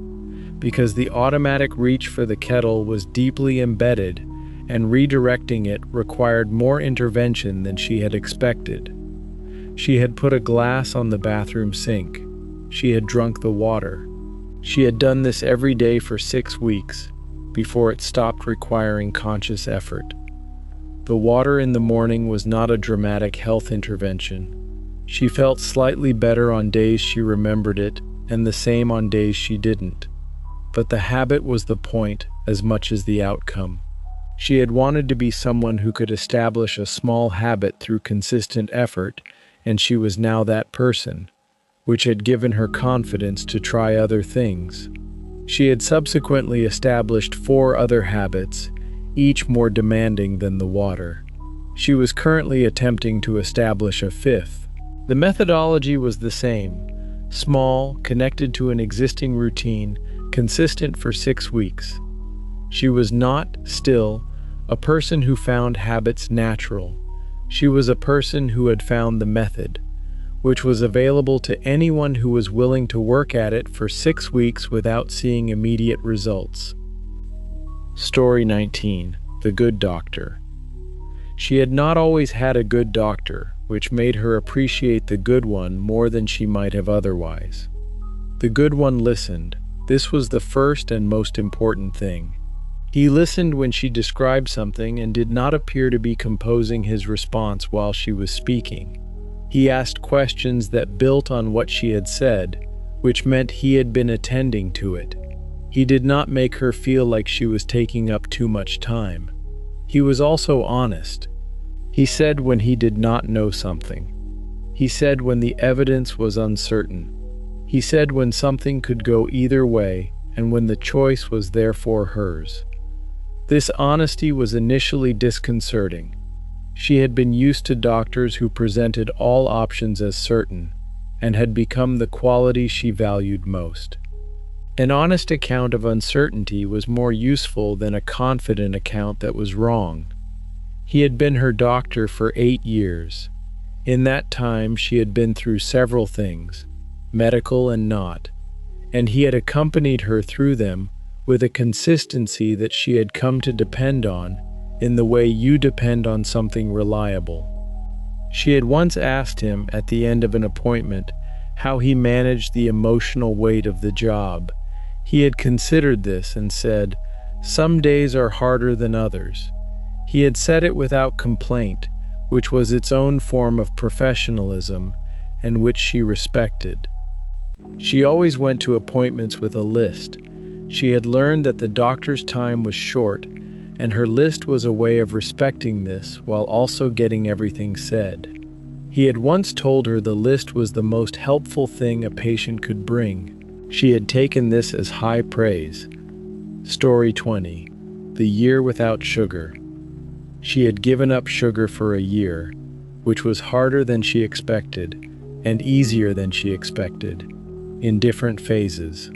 because the automatic reach for the kettle was deeply embedded, and redirecting it required more intervention than she had expected. She had put a glass on the bathroom sink. She had drunk the water. She had done this every day for 6 weeks, before it stopped requiring conscious effort. The water in the morning was not a dramatic health intervention. She felt slightly better on days she remembered it, and the same on days she didn't. But the habit was the point as much as the outcome. She had wanted to be someone who could establish a small habit through consistent effort, and she was now that person, which had given her confidence to try other things. She had subsequently established 4 other habits, each more demanding than the water. She was currently attempting to establish a fifth. The methodology was the same: small, connected to an existing routine, consistent for 6 weeks. She was not, still, a person who found habits natural. She was a person who had found the method, which was available to anyone who was willing to work at it for 6 weeks without seeing immediate results. Story 19. The Good Doctor. She had not always had a good doctor, which made her appreciate the good one more than she might have otherwise. The good one listened. This was the first and most important thing. He listened when she described something and did not appear to be composing his response while she was speaking. He asked questions that built on what she had said, which meant he had been attending to it. He did not make her feel like she was taking up too much time. He was also honest. He said when he did not know something. He said when the evidence was uncertain. He said when something could go either way and when the choice was therefore hers. This honesty was initially disconcerting. She had been used to doctors who presented all options as certain and had become the quality she valued most. An honest account of uncertainty was more useful than a confident account that was wrong. He had been her doctor for 8 years. In that time, she had been through several things, medical and not, and he had accompanied her through them with a consistency that she had come to depend on in the way you depend on something reliable. She had once asked him at the end of an appointment how he managed the emotional weight of the job. He had considered this and said, "Some days are harder than others." He had said it without complaint, which was its own form of professionalism and which she respected. She always went to appointments with a list. She had learned that the doctor's time was short, and her list was a way of respecting this while also getting everything said. He had once told her the list was the most helpful thing a patient could bring. She had taken this as high praise. Story 20. The Year Without Sugar. She had given up sugar for a year, which was harder than she expected and easier than she expected, in different phases.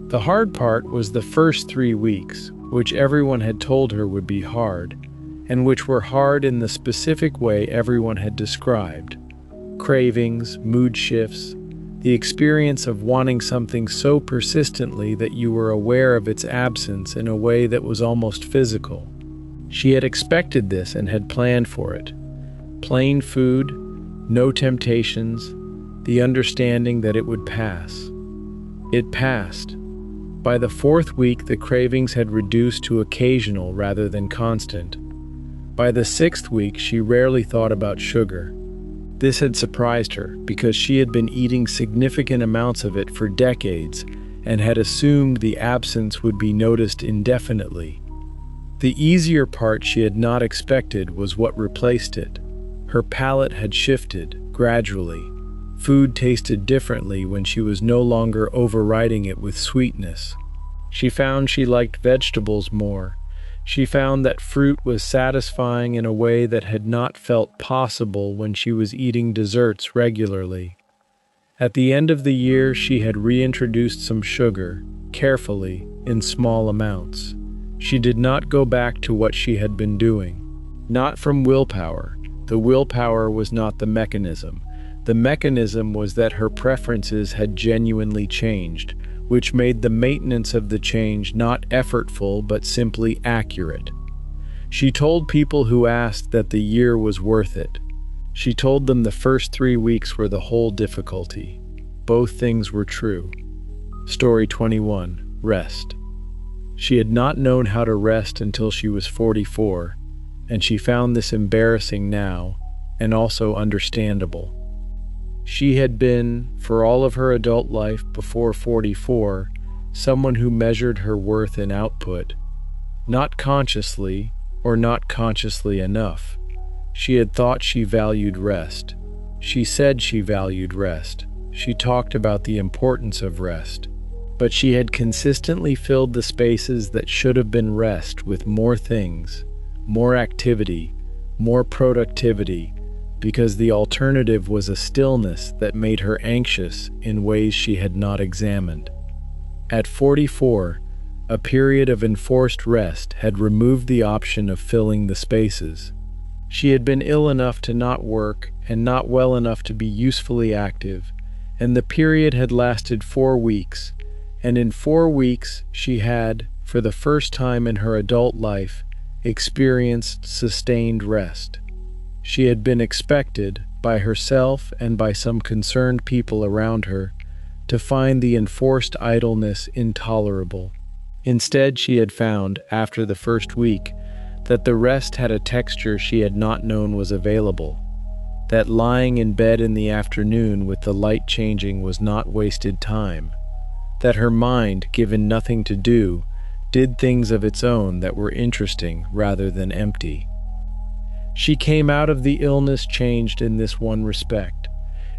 The hard part was the first 3 weeks, which everyone had told her would be hard, and which were hard in the specific way everyone had described. Cravings, mood shifts, the experience of wanting something so persistently that you were aware of its absence in a way that was almost physical. She had expected this and had planned for it. Plain food, no temptations, the understanding that it would pass. It passed. By the 4th week, the cravings had reduced to occasional rather than constant. By the 6th week, she rarely thought about sugar. This had surprised her because she had been eating significant amounts of it for decades and had assumed the absence would be noticed indefinitely. The easier part she had not expected was what replaced it. Her palate had shifted, gradually. Food tasted differently when she was no longer overriding it with sweetness. She found she liked vegetables more. She found that fruit was satisfying in a way that had not felt possible when she was eating desserts regularly. At the end of the year, she had reintroduced some sugar, carefully, in small amounts. She did not go back to what she had been doing. Not from willpower. The willpower was not the mechanism. The mechanism was that her preferences had genuinely changed, which made the maintenance of the change not effortful but simply accurate. She told people who asked that the year was worth it. She told them the first 3 weeks were the whole difficulty. Both things were true. Story 21. Rest. She had not known how to rest until she was 44, and she found this embarrassing now, and also understandable. She had been, for all of her adult life before 44, someone who measured her worth in output, not consciously or not consciously enough. She had thought she valued rest. She said she valued rest. She talked about the importance of rest. but she had consistently filled the spaces that should have been rest with more things, more activity, more productivity, because the alternative was a stillness that made her anxious in ways she had not examined. At 44, a period of enforced rest had removed the option of filling the spaces. She had been ill enough to not work and not well enough to be usefully active, and the period had lasted 4 weeks, and in 4 weeks she had, for the first time in her adult life, experienced sustained rest. She had been expected, by herself and by some concerned people around her, to find the enforced idleness intolerable. Instead, she had found, after the first week, that the rest had a texture she had not known was available, that lying in bed in the afternoon with the light changing was not wasted time, that her mind, given nothing to do, did things of its own that were interesting rather than empty. She came out of the illness changed in this one respect.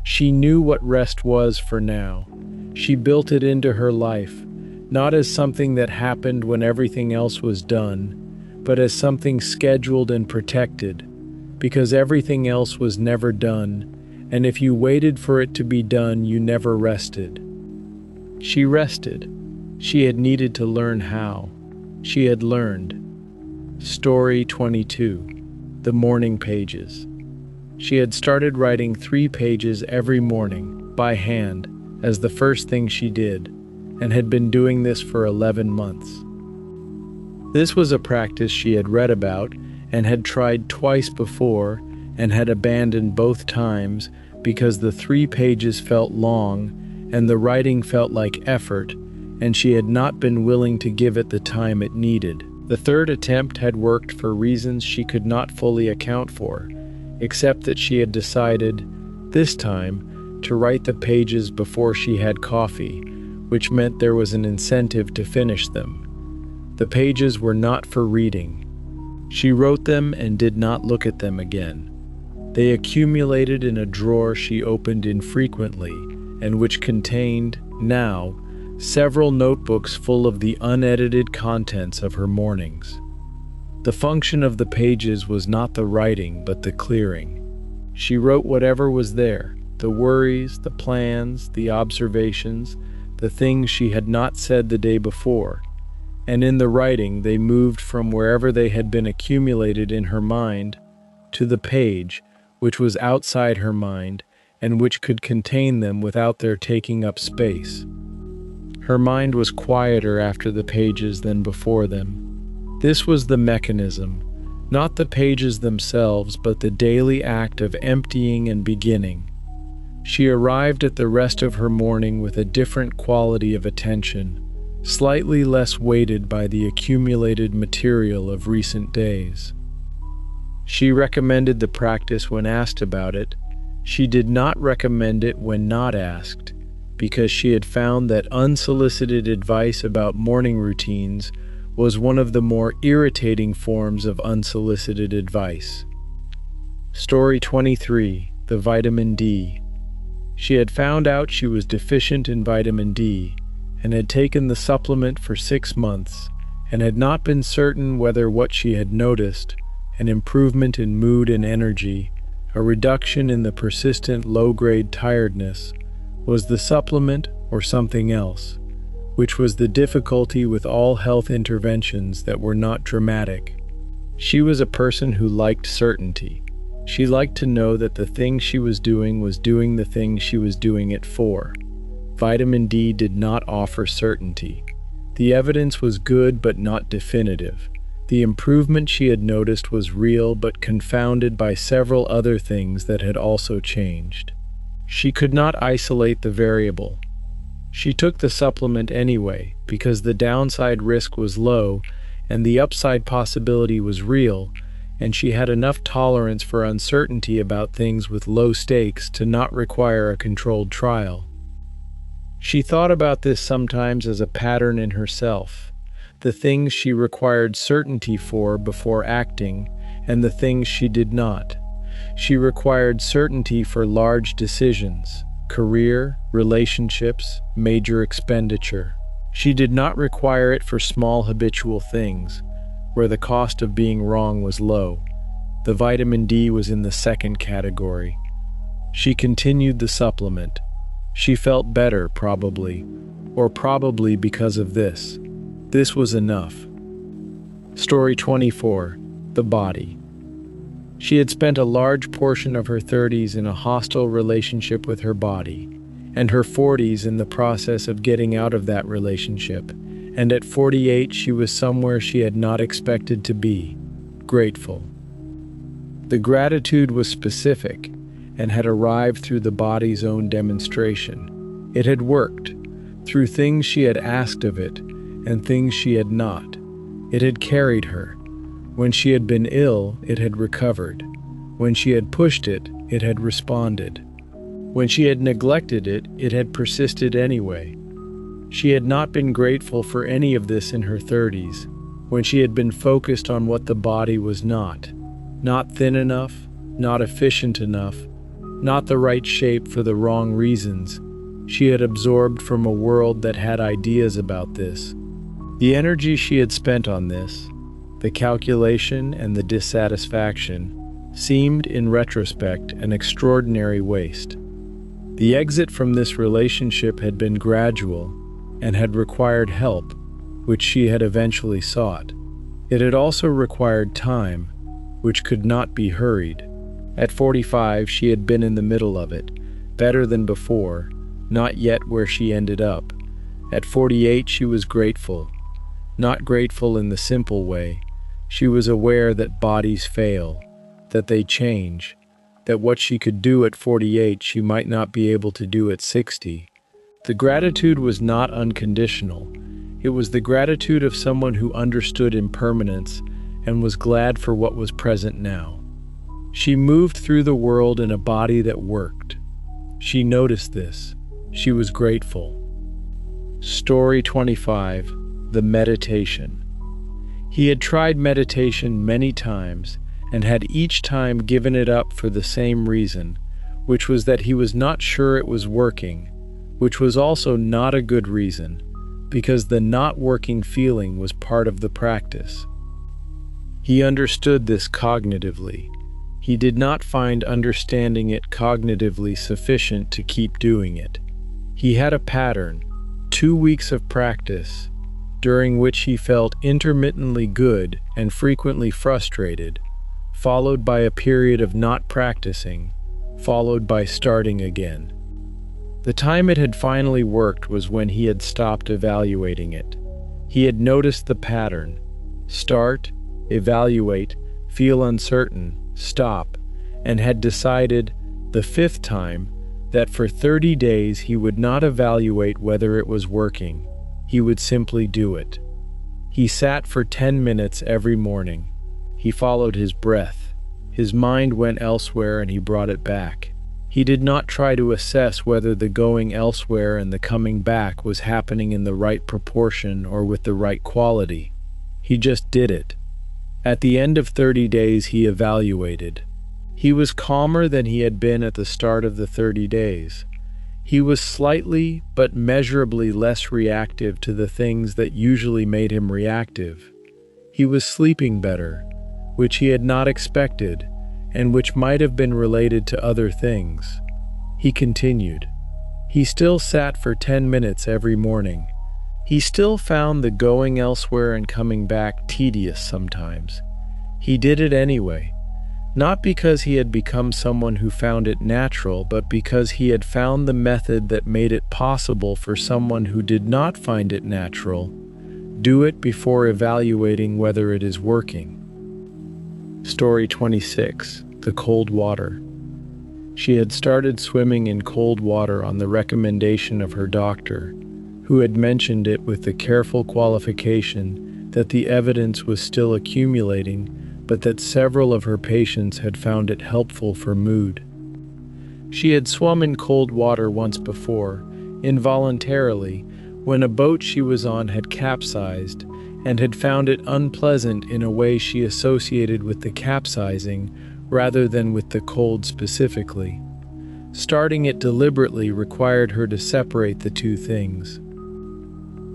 She knew what rest was for now. She built it into her life, not as something that happened when everything else was done, but as something scheduled and protected, because everything else was never done, and if you waited for it to be done, you never rested. She rested. She had needed to learn how. She had learned. Story 22. The Morning Pages. She had started writing 3 pages every morning, by hand, as the first thing she did, and had been doing this for 11 months. This was a practice she had read about and had tried twice before and had abandoned both times because the 3 pages felt long and the writing felt like effort, and she had not been willing to give it the time it needed. The third attempt had worked for reasons she could not fully account for, except that she had decided, this time, to write the pages before she had coffee, which meant there was an incentive to finish them. The pages were not for reading. She wrote them and did not look at them again. They accumulated in a drawer she opened infrequently, and which contained, now, several notebooks full of the unedited contents of her mornings. The function of the pages was not the writing, but the clearing. She wrote whatever was there, the worries, the plans, the observations, the things she had not said the day before, and in the writing they moved from wherever they had been accumulated in her mind to the page, which was outside her mind and which could contain them without their taking up space. Her mind was quieter after the pages than before them. This was the mechanism, not the pages themselves, but the daily act of emptying and beginning. She arrived at the rest of her morning with a different quality of attention, slightly less weighted by the accumulated material of recent days. She recommended the practice when asked about it. She did not recommend it when not asked, because she had found that unsolicited advice about morning routines was one of the more irritating forms of unsolicited advice. Story 23. The Vitamin D. She had found out she was deficient in vitamin D and had taken the supplement for 6 months and had not been certain whether what she had noticed, an improvement in mood and energy, a reduction in the persistent low-grade tiredness, was the supplement or something else, which was the difficulty with all health interventions that were not dramatic. She was a person who liked certainty. She liked to know that the thing she was doing the thing she was doing it for. Vitamin D did not offer certainty. The evidence was good but not definitive. The improvement she had noticed was real but confounded by several other things that had also changed. She could not isolate the variable. She took the supplement anyway because the downside risk was low and the upside possibility was real, and she had enough tolerance for uncertainty about things with low stakes to not require a controlled trial. She thought about this sometimes as a pattern in herself, the things she required certainty for before acting, and the things she did not. She required certainty for large decisions, career, relationships, major expenditure. She did not require it for small habitual things, where the cost of being wrong was low. The vitamin D was in the second category. She continued the supplement. She felt better, probably, or probably because of this. This was enough. Story 24. The body. She had spent a large portion of her 30s in a hostile relationship with her body, and her 40s in the process of getting out of that relationship, and at 48 she was somewhere she had not expected to be, grateful. The gratitude was specific and had arrived through the body's own demonstration. It had worked, through things she had asked of it and things she had not. It had carried her. When she had been ill, it had recovered. When she had pushed it, it had responded. When she had neglected it, it had persisted anyway. She had not been grateful for any of this in her 30s, when she had been focused on what the body was not thin enough, not efficient enough, not the right shape for the wrong reasons. She had absorbed from a world that had ideas about this. The energy she had spent on this, the calculation and the dissatisfaction, seemed, in retrospect, an extraordinary waste. The exit from this relationship had been gradual and had required help, which she had eventually sought. It had also required time, which could not be hurried. At 45, she had been in the middle of it, better than before, not yet where she ended up. At 48, she was grateful. Not grateful in the simple way. She was aware that bodies fail, that they change, that what she could do at 48 she might not be able to do at 60. The gratitude was not unconditional. It was the gratitude of someone who understood impermanence and was glad for what was present now. She moved through the world in a body that worked. She noticed this. She was grateful. Story 25. The meditation. He had tried meditation many times and had each time given it up for the same reason, which was that he was not sure it was working, which was also not a good reason, because the not working feeling was part of the practice. He understood this cognitively. He did not find understanding it cognitively sufficient to keep doing it. He had a pattern, 2 weeks of practice, during which he felt intermittently good and frequently frustrated, followed by a period of not practicing, followed by starting again. The time it had finally worked was when he had stopped evaluating it. He had noticed the pattern: start, evaluate, feel uncertain, stop, and had decided, the 5th time, that for 30 days he would not evaluate whether it was working. He would simply do it. He sat for 10 minutes every morning. He followed his breath. His mind went elsewhere and he brought it back. He did not try to assess whether the going elsewhere and the coming back was happening in the right proportion or with the right quality. He just did it. At the end of 30 days, he evaluated. He was calmer than he had been at the start of the 30 days. He was slightly but measurably less reactive to the things that usually made him reactive. He was sleeping better, which he had not expected, and which might have been related to other things. He continued. He still sat for 10 minutes every morning. He still found the going elsewhere and coming back tedious sometimes. He did it anyway, not because he had become someone who found it natural, but because he had found the method that made it possible for someone who did not find it natural. Do it before evaluating whether it is working. Story 26. The cold water. She had started swimming in cold water on the recommendation of her doctor, who had mentioned it with the careful qualification that the evidence was still accumulating, but that several of her patients had found it helpful for mood. She had swum in cold water once before, involuntarily, when a boat she was on had capsized, and had found it unpleasant in a way she associated with the capsizing rather than with the cold specifically. Starting it deliberately required her to separate the two things.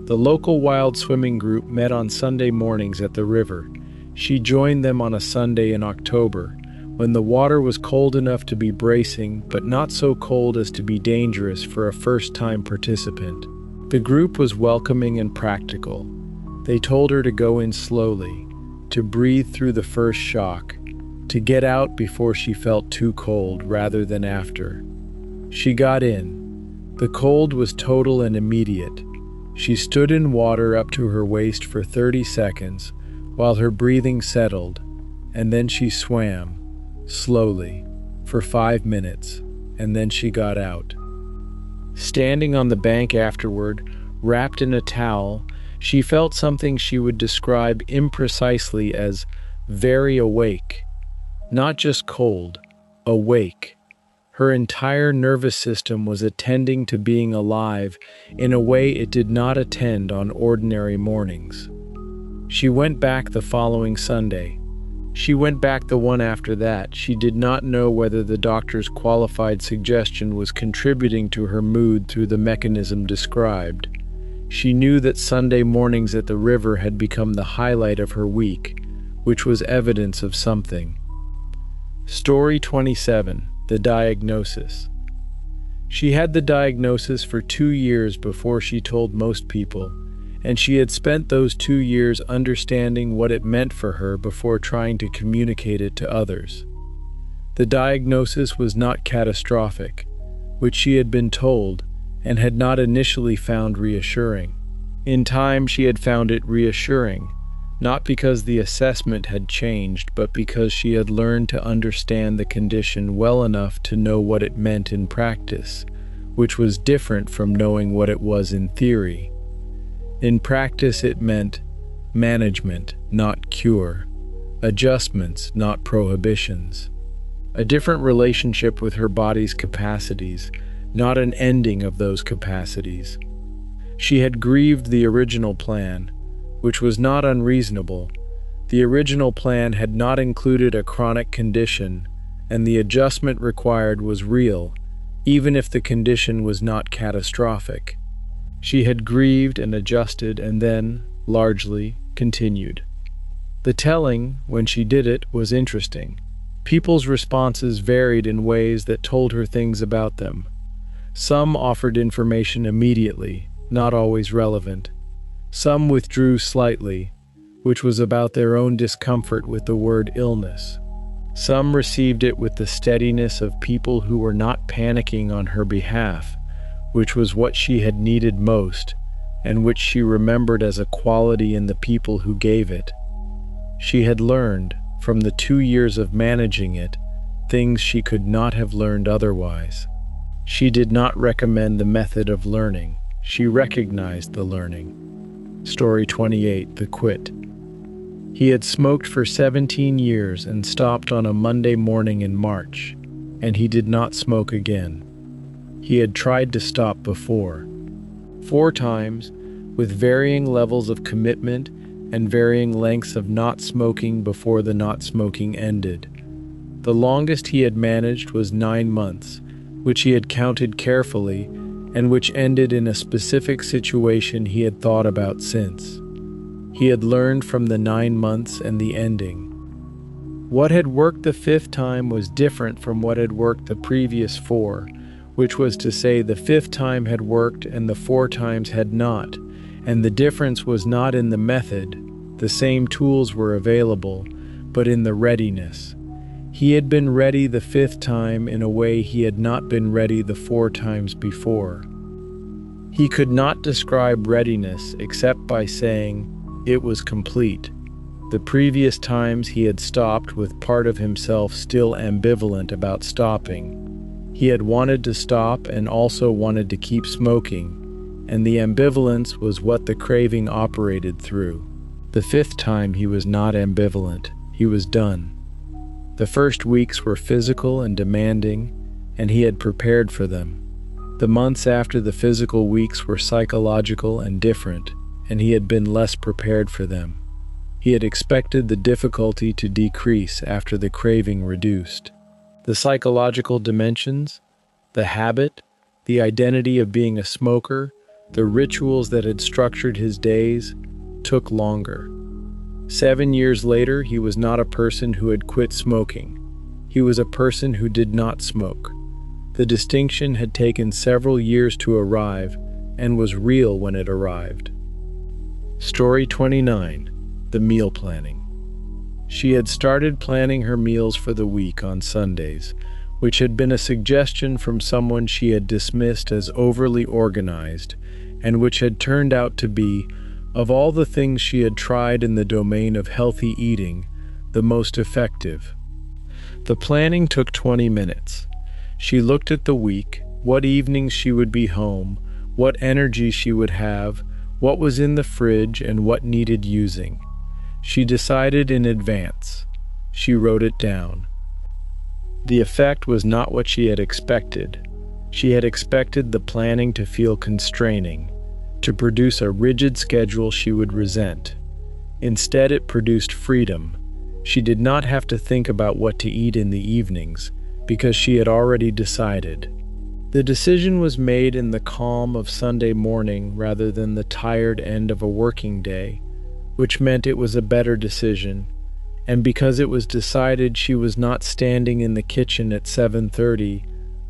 The local wild swimming group met on Sunday mornings at the river. She joined them on a Sunday in October, when the water was cold enough to be bracing, but not so cold as to be dangerous for a first-time participant. The group was welcoming and practical. They told her to go in slowly, to breathe through the first shock, to get out before she felt too cold rather than after. She got in. The cold was total and immediate. She stood in water up to her waist for 30 seconds while her breathing settled, and then she swam, slowly, for 5 minutes, and then she got out. Standing on the bank afterward, wrapped in a towel, she felt something she would describe imprecisely as very awake. Not just cold, awake. Her entire nervous system was attending to being alive in a way it did not attend on ordinary mornings. She went back the following Sunday. She went back the one after that. She did not know whether the doctor's qualified suggestion was contributing to her mood through the mechanism described. She knew that Sunday mornings at the river had become the highlight of her week, which was evidence of something. Story 27. The diagnosis. She had the diagnosis for 2 years before she told most people, and she had spent those 2 years understanding what it meant for her before trying to communicate it to others. The diagnosis was not catastrophic, which she had been told, and had not initially found reassuring. In time, she had found it reassuring, not because the assessment had changed, but because she had learned to understand the condition well enough to know what it meant in practice, which was different from knowing what it was in theory. In practice, it meant management, not cure, adjustments, not prohibitions, a different relationship with her body's capacities, not an ending of those capacities. She had grieved the original plan, which was not unreasonable. The original plan had not included a chronic condition, and the adjustment required was real, even if the condition was not catastrophic. She had grieved and adjusted and then, largely, continued. The telling, when she did it, was interesting. People's responses varied in ways that told her things about them. Some offered information immediately, not always relevant. Some withdrew slightly, which was about their own discomfort with the word illness. Some received it with the steadiness of people who were not panicking on her behalf, which was what she had needed most, and which she remembered as a quality in the people who gave it. She had learned, from the 2 years of managing it, things she could not have learned otherwise. She did not recommend the method of learning. She recognized the learning. Story 28. The Quit. He had smoked for 17 years and stopped on a Monday morning in March, and he did not smoke again. He had tried to stop before. 4 times, with varying levels of commitment and varying lengths of not smoking before the not smoking ended. The longest he had managed was 9 months, which he had counted carefully, and which ended in a specific situation he had thought about since. He had learned from the 9 months and the ending. What had worked the 5th time was different from what had worked the previous 4, which was to say the 5th time had worked and the 4 times had not, and the difference was not in the method, the same tools were available, but in the readiness. He had been ready the 5th time in a way he had not been ready the 4 times before. He could not describe readiness except by saying it was complete. The previous times he had stopped with part of himself still ambivalent about stopping. He had wanted to stop and also wanted to keep smoking, and the ambivalence was what the craving operated through. The 5th time he was not ambivalent. He was done. The first weeks were physical and demanding, and he had prepared for them. The months after the physical weeks were psychological and different, and he had been less prepared for them. He had expected the difficulty to decrease after the craving reduced. The psychological dimensions, the habit, the identity of being a smoker, The rituals that had structured his days took longer. 7 years later, he was not a person who had quit smoking. He was a person who did not smoke. The distinction had taken several years to arrive and was real when it arrived. Story 29. The meal planning. She had started planning her meals for the week on Sundays, which had been a suggestion from someone she had dismissed as overly organized, and which had turned out to be, of all the things she had tried in the domain of healthy eating, the most effective. The planning took 20 minutes. She looked at the week, what evenings she would be home, what energy she would have, what was in the fridge, and what needed using. She decided in advance. She wrote it down. The effect was not what she had expected. She had expected the planning to feel constraining, to produce a rigid schedule she would resent. Instead, it produced freedom. She did not have to think about what to eat in the evenings, because she had already decided. The decision was made in the calm of Sunday morning rather than the tired end of a working day, which meant it was a better decision. And because it was decided, she was not standing in the kitchen at 7:30,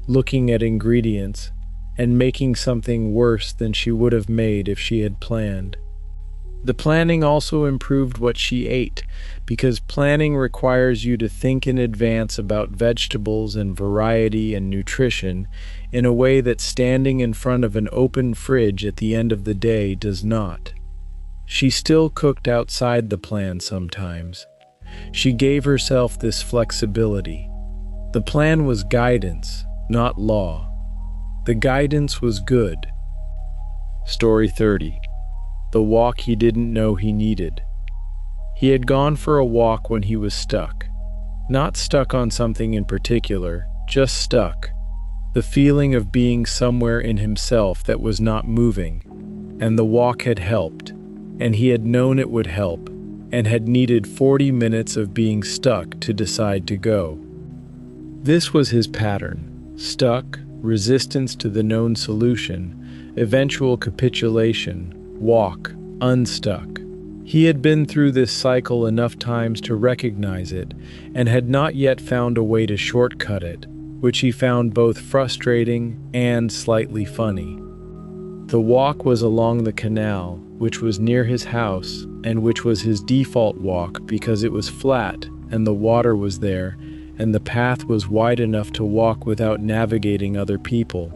looking at ingredients, and making something worse than she would have made if she had planned. The planning also improved what she ate, because planning requires you to think in advance about vegetables and variety and nutrition in a way that standing in front of an open fridge at the end of the day does not. She still cooked outside the plan sometimes. She gave herself this flexibility. The plan was guidance, not law. The guidance was good. Story 30. The walk he didn't know he needed. He had gone for a walk when he was stuck. Not stuck on something in particular, just stuck. The feeling of being somewhere in himself that was not moving. And the walk had helped, and he had known it would help, and had needed 40 minutes of being stuck to decide to go. This was his pattern: stuck, resistance to the known solution, eventual capitulation, walk, unstuck. He had been through this cycle enough times to recognize it, and had not yet found a way to shortcut it, which he found both frustrating and slightly funny. The walk was along the canal, which was near his house, and which was his default walk because it was flat, and the water was there, and the path was wide enough to walk without navigating other people.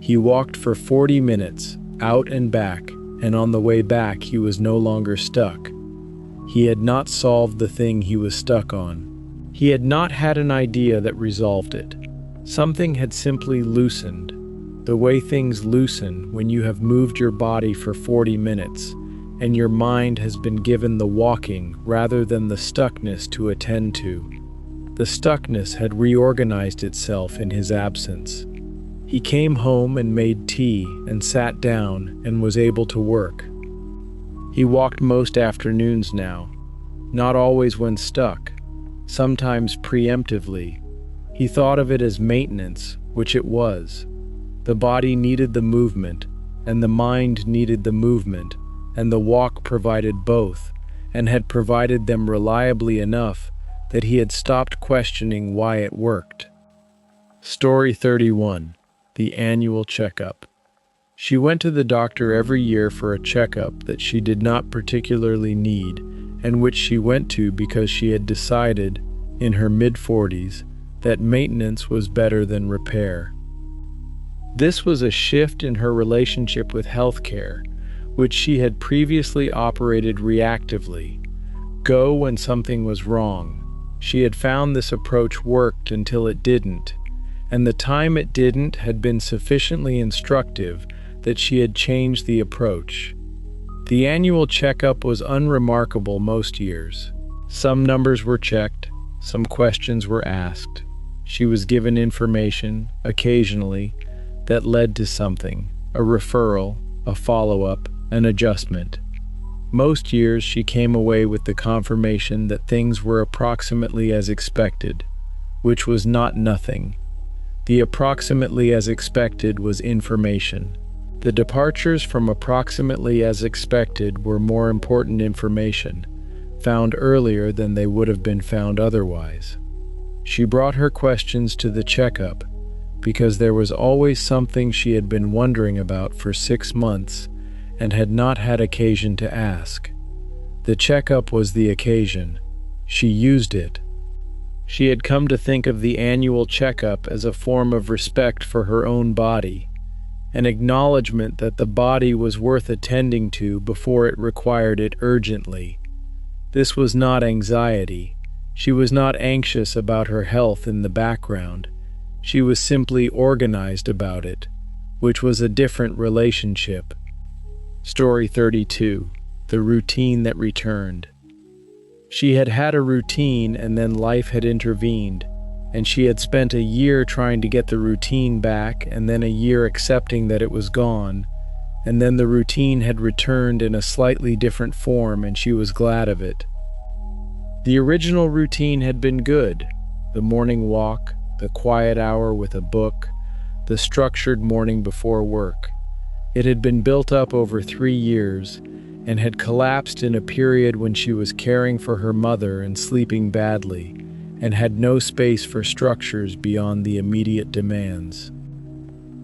He walked for 40 minutes, out and back, and on the way back he was no longer stuck. He had not solved the thing he was stuck on. He had not had an idea that resolved it. Something had simply loosened. The way things loosen when you have moved your body for 40 minutes, and your mind has been given the walking rather than the stuckness to attend to. The stuckness had reorganized itself in his absence. He came home and made tea and sat down and was able to work. He walked most afternoons now, not always when stuck, sometimes preemptively. He thought of it as maintenance, which it was. The body needed the movement, and the mind needed the movement, and the walk provided both, and had provided them reliably enough that he had stopped questioning why it worked. Story 31. The annual checkup. She went to the doctor every year for a checkup that she did not particularly need, and which she went to because she had decided, in her mid-40s, that maintenance was better than repair. This was a shift in her relationship with healthcare, which she had previously operated reactively. Go when something was wrong. She had found this approach worked until it didn't, and the time it didn't had been sufficiently instructive that she had changed the approach. The annual checkup was unremarkable most years. Some numbers were checked, some questions were asked. She was given information, occasionally, that led to something, a referral, a follow-up, an adjustment. Most years she came away with the confirmation that things were approximately as expected, which was not nothing. The approximately as expected was information. The departures from approximately as expected were more important information, found earlier than they would have been found otherwise. She brought her questions to the checkup because there was always something she had been wondering about for 6 months and had not had occasion to ask. The checkup was the occasion. She used it. She had come to think of the annual checkup as a form of respect for her own body, an acknowledgement that the body was worth attending to before it required it urgently. This was not anxiety. She was not anxious about her health in the background. She was simply organized about it, which was a different relationship. Story 32. The routine that returned. She had had a routine and then life had intervened, and she had spent a year trying to get the routine back and then a year accepting that it was gone, and then the routine had returned in a slightly different form and she was glad of it. The original routine had been good: the morning walk, the quiet hour with a book, the structured morning before work. It had been built up over 3 years and had collapsed in a period when she was caring for her mother and sleeping badly, and had no space for structures beyond the immediate demands.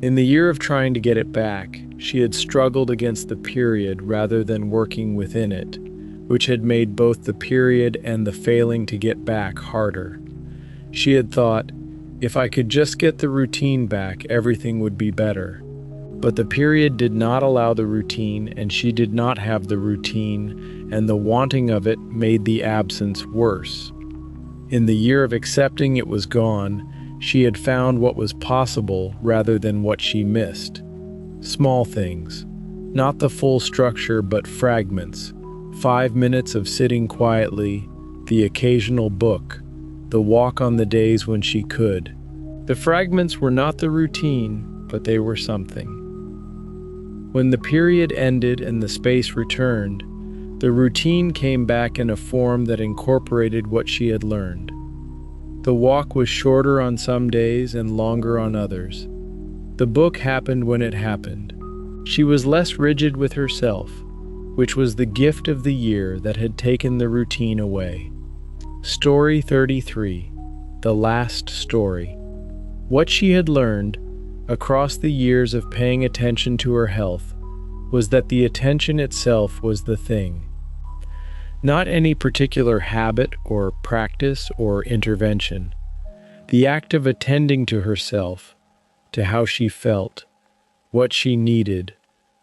In the year of trying to get it back, she had struggled against the period rather than working within it, which had made both the period and the failing to get back harder. She had thought, if I could just get the routine back, everything would be better. But the period did not allow the routine, and she did not have the routine, and the wanting of it made the absence worse. In the year of accepting it was gone, she had found what was possible rather than what she missed. Small things, not the full structure but fragments. 5 minutes of sitting quietly, the occasional book, the walk on the days when she could. The fragments were not the routine, but they were something. When the period ended and the space returned, the routine came back in a form that incorporated what she had learned. The walk was shorter on some days and longer on others. The book happened when it happened. She was less rigid with herself, which was the gift of the year that had taken the routine away. Story 33. The last story. What she had learned, across the years of paying attention to her health, was that the attention itself was the thing. Not any particular habit or practice or intervention. The act of attending to herself, to how she felt, what she needed,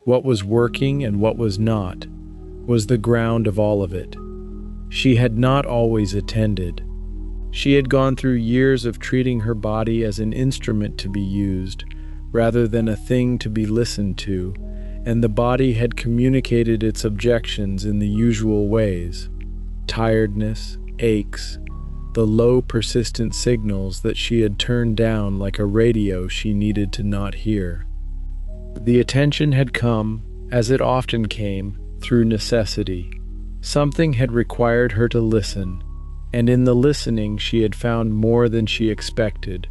what was working and what was not, was the ground of all of it. She had not always attended. She had gone through years of treating her body as an instrument to be used, rather than a thing to be listened to, and the body had communicated its objections in the usual ways: tiredness, aches, the low persistent signals that she had turned down like a radio she needed to not hear. The attention had come, as it often came, through necessity. Something had required her to listen, and in the listening she had found more than she expected.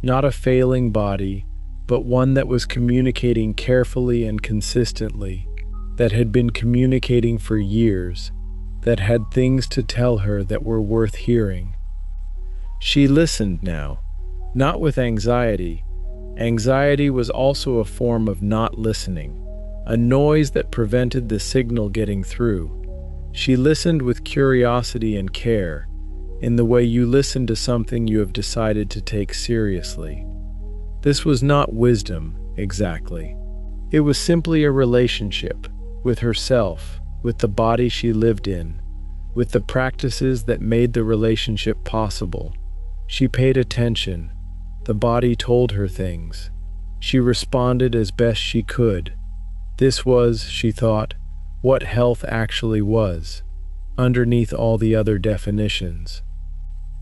Not a failing body, but one that was communicating carefully and consistently, that had been communicating for years, that had things to tell her that were worth hearing. She listened now, not with anxiety. Anxiety was also a form of not listening, a noise that prevented the signal getting through. She listened with curiosity and care, in the way you listen to something you have decided to take seriously. This was not wisdom, exactly. It was simply a relationship with herself, with the body she lived in, with the practices that made the relationship possible. She paid attention. The body told her things. She responded as best she could. This was, she thought, what health actually was, underneath all the other definitions.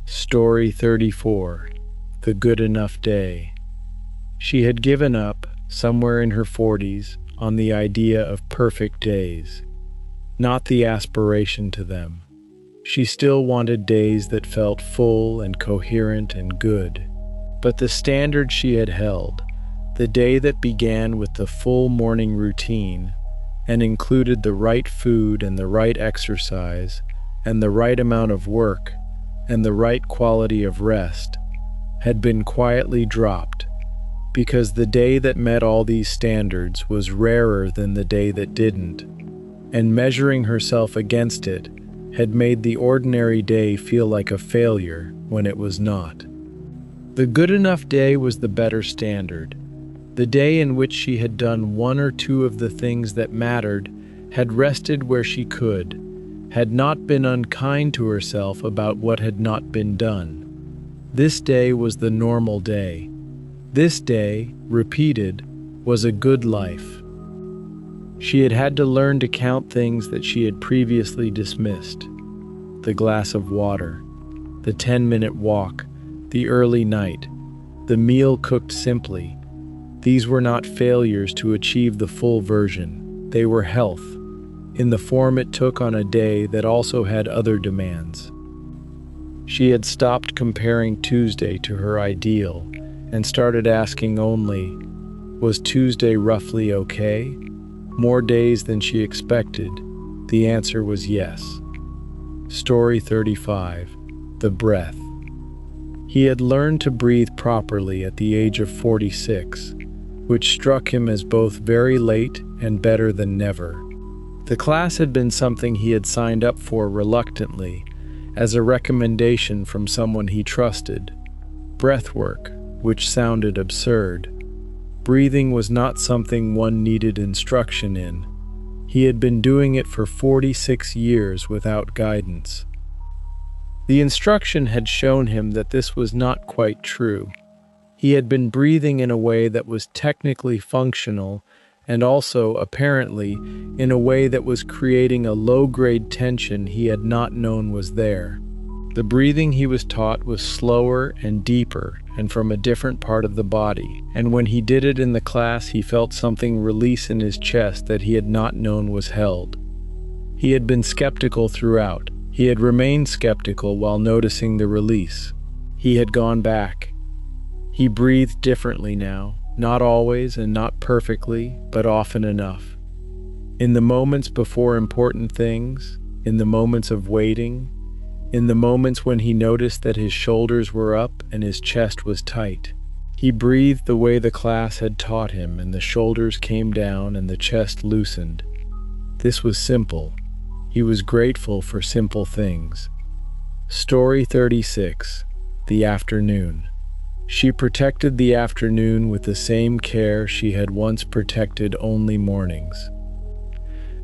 Story 34. The Good Enough Day. She had given up, somewhere in her 40s, on the idea of perfect days, not the aspiration to them. She still wanted days that felt full and coherent and good. But the standard she had held, The day that began with the full morning routine and included the right food and the right exercise and the right amount of work and the right quality of rest had been quietly dropped, because the day that met all these standards was rarer than the day that didn't, and measuring herself against it had made the ordinary day feel like a failure when it was not. The good enough day was the better standard. The day in which she had done one or two of the things that mattered, had rested where she could, had not been unkind to herself about what had not been done. This day was the normal day. This day, repeated, was a good life. She had had to learn to count things that she had previously dismissed. The glass of water, the 10-minute walk, the early night, the meal cooked simply. These were not failures to achieve the full version. They were health, in the form it took on a day that also had other demands. She had stopped comparing Tuesday to her ideal and started asking only, was Tuesday roughly okay? More days than she expected. The answer was yes. Story 35. The breath. He had learned to breathe properly at the age of 46, which struck him as both very late and better than never. The class had been something he had signed up for reluctantly, as a recommendation from someone he trusted. Breathwork, which sounded absurd. Breathing was not something one needed instruction in. He had been doing it for 46 years without guidance. The instruction had shown him that this was not quite true. He had been breathing in a way that was technically functional, and also, apparently, in a way that was creating a low-grade tension he had not known was there. The breathing he was taught was slower and deeper and from a different part of the body, and when he did it in the class he felt something release in his chest that he had not known was held. He had been skeptical throughout. He had remained skeptical while noticing the release. He had gone back. He breathed differently now. Not always and not perfectly, but often enough. In the moments before important things, in the moments of waiting, in the moments when he noticed that his shoulders were up and his chest was tight. He breathed the way the class had taught him, and the shoulders came down and the chest loosened. This was simple. He was grateful for simple things. Story 36. The afternoon. She protected the afternoon with the same care she had once protected only mornings.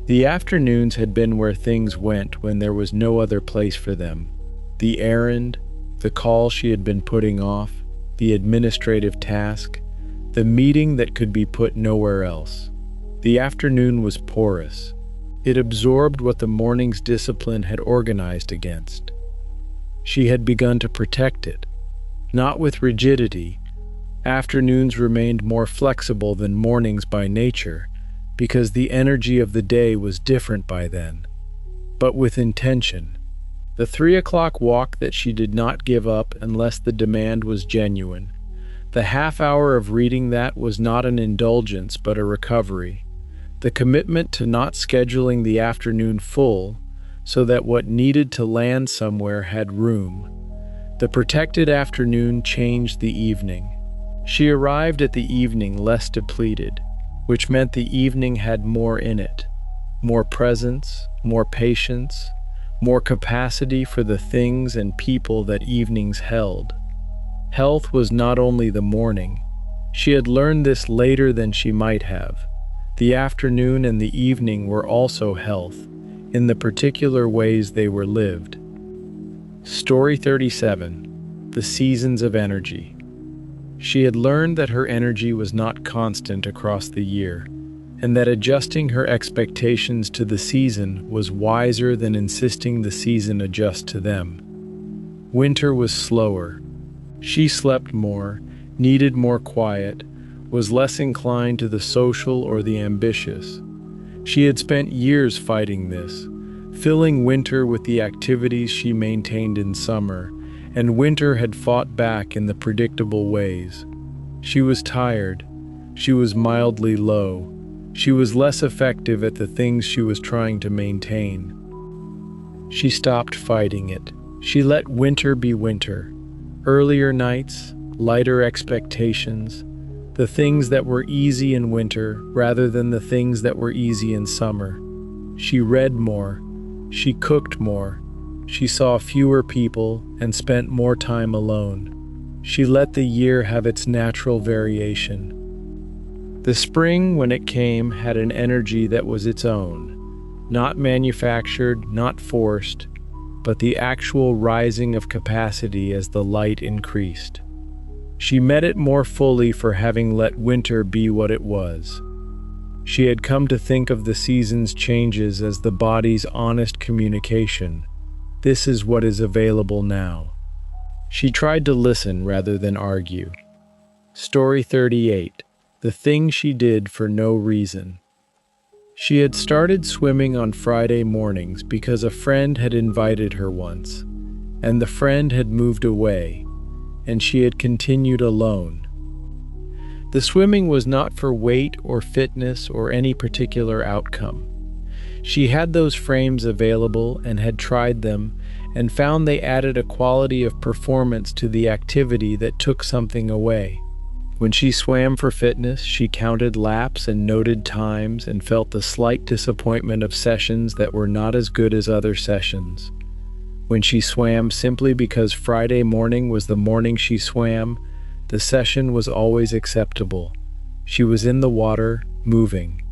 The afternoons had been where things went when there was no other place for them. The errand, the call she had been putting off, the administrative task, the meeting that could be put nowhere else. The afternoon was porous. It absorbed what the morning's discipline had organized against. She had begun to protect it. Not with rigidity. Afternoons remained more flexible than mornings by nature, because the energy of the day was different by then, but with intention. The 3 o'clock walk that she did not give up unless the demand was genuine. The half hour of reading that was not an indulgence but a recovery. The commitment to not scheduling the afternoon full so that what needed to land somewhere had room. The protected afternoon changed the evening. She arrived at the evening less depleted, which meant the evening had more in it. More presence, more patience, more capacity for the things and people that evenings held. Health was not only the morning. She had learned this later than she might have. The afternoon and the evening were also health, in the particular ways they were lived. Story 37. The Seasons of Energy. She had learned that her energy was not constant across the year, and that adjusting her expectations to the season was wiser than insisting the season adjust to them. Winter was slower. She slept more, needed more quiet, was less inclined to the social or the ambitious. She had spent years fighting this, filling winter with the activities she maintained in summer, and winter had fought back in the predictable ways. She was tired. She was mildly low. She was less effective at the things she was trying to maintain. She stopped fighting it. She let winter be winter. Earlier nights, lighter expectations, the things that were easy in winter rather than the things that were easy in summer. She read more. She cooked more. She saw fewer people and spent more time alone. She let the year have its natural variation. The spring, when it came, had an energy that was its own, not manufactured, not forced, but the actual rising of capacity as the light increased. She met it more fully for having let winter be what it was. She had come to think of the season's changes as the body's honest communication. This is what is available now. She tried to listen rather than argue. Story 38. The thing she did for no reason. She had started swimming on Friday mornings because a friend had invited her once, and the friend had moved away, and she had continued alone. The swimming was not for weight or fitness or any particular outcome. She had those frames available and had tried them and found they added a quality of performance to the activity that took something away. When she swam for fitness, she counted laps and noted times and felt the slight disappointment of sessions that were not as good as other sessions. When she swam simply because Friday morning was the morning she swam, the session was always acceptable. She was in the water, moving.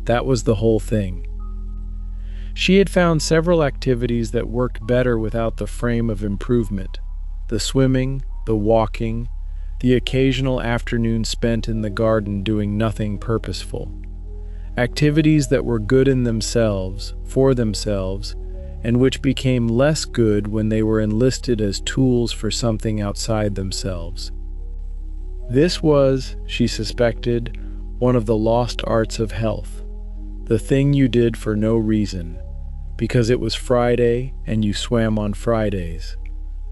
That was the whole thing. She had found several activities that worked better without the frame of improvement. The swimming, the walking, the occasional afternoon spent in the garden doing nothing purposeful. Activities that were good in themselves, for themselves, and which became less good when they were enlisted as tools for something outside themselves. This was, she suspected, one of the lost arts of health. The thing you did for no reason, because it was Friday and you swam on Fridays,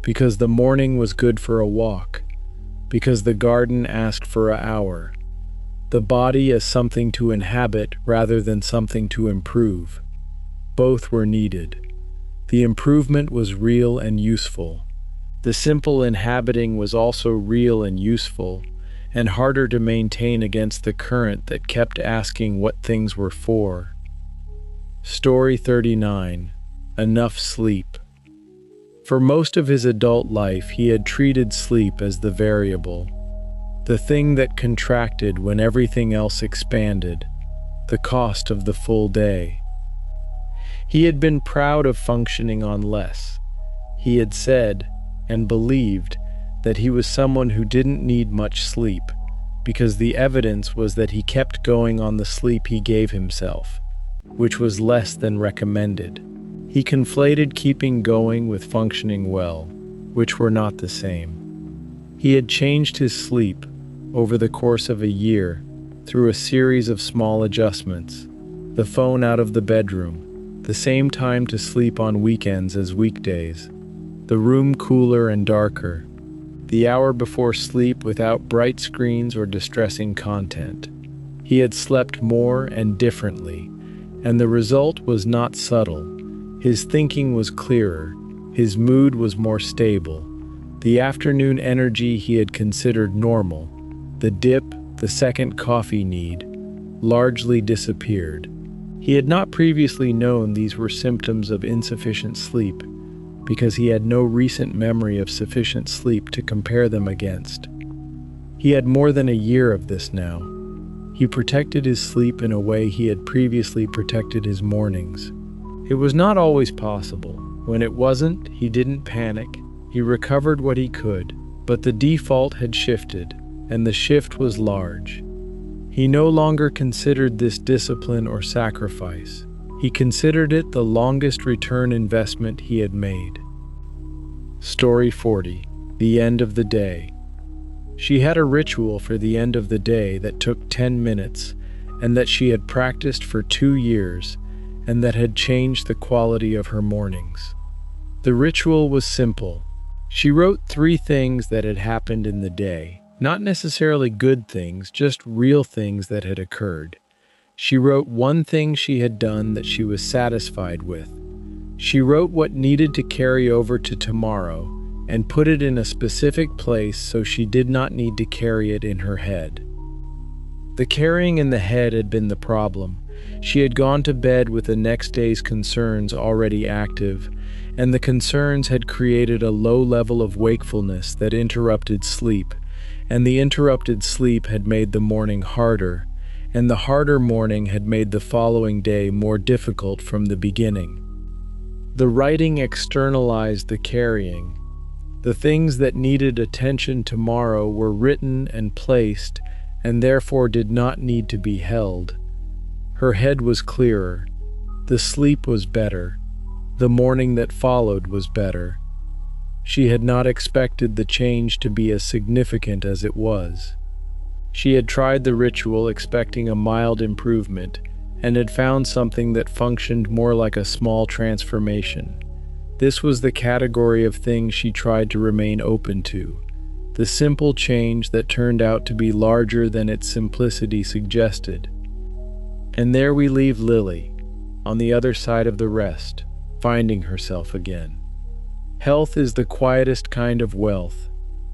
because the morning was good for a walk, because the garden asked for an hour. The body as something to inhabit rather than something to improve. Both were needed. The improvement was real and useful. The simple inhabiting was also real and useful, and harder to maintain against the current that kept asking what things were for. Story 39. Enough sleep. For most of his adult life, he had treated sleep as the variable, the thing that contracted when everything else expanded, the cost of the full day. He had been proud of functioning on less. He had said, and believed, that he was someone who didn't need much sleep, because the evidence was that he kept going on the sleep he gave himself, which was less than recommended. He conflated keeping going with functioning well, which were not the same. He had changed his sleep over the course of a year through a series of small adjustments. The phone out of the bedroom, the same time to sleep on weekends as weekdays, the room cooler and darker, the hour before sleep without bright screens or distressing content. He had slept more and differently, and the result was not subtle. His thinking was clearer, his mood was more stable. The afternoon energy he had considered normal, the dip, the second coffee need, largely disappeared. He had not previously known these were symptoms of insufficient sleep, because he had no recent memory of sufficient sleep to compare them against. He had more than a year of this now. He protected his sleep in a way he had previously protected his mornings. It was not always possible. When it wasn't, he didn't panic. He recovered what he could, but the default had shifted, and the shift was large. He no longer considered this discipline or sacrifice. He considered it the longest return investment he had made. Story 40. The end of the day. She had a ritual for the end of the day that took 10 minutes, and that she had practiced for 2 years, and that had changed the quality of her mornings. The ritual was simple. She wrote 3 things that had happened in the day, Not necessarily good things, just real things that had occurred. She wrote one thing she had done that she was satisfied with. She wrote what needed to carry over to tomorrow and put it in a specific place so she did not need to carry it in her head. The carrying in the head had been the problem. She had gone to bed with the next day's concerns already active, and the concerns had created a low level of wakefulness that interrupted sleep, and the interrupted sleep had made the morning harder, and the harder morning had made the following day more difficult from the beginning. The writing externalized the carrying. The things that needed attention tomorrow were written and placed, and therefore did not need to be held. Her head was clearer. The sleep was better. The morning that followed was better. She had not expected the change to be as significant as it was. She had tried the ritual expecting a mild improvement, and had found something that functioned more like a small transformation. This was the category of thing she tried to remain open to, the simple change that turned out to be larger than its simplicity suggested. And there we leave Lily, on the other side of the rest, finding herself again. Health is the quietest kind of wealth.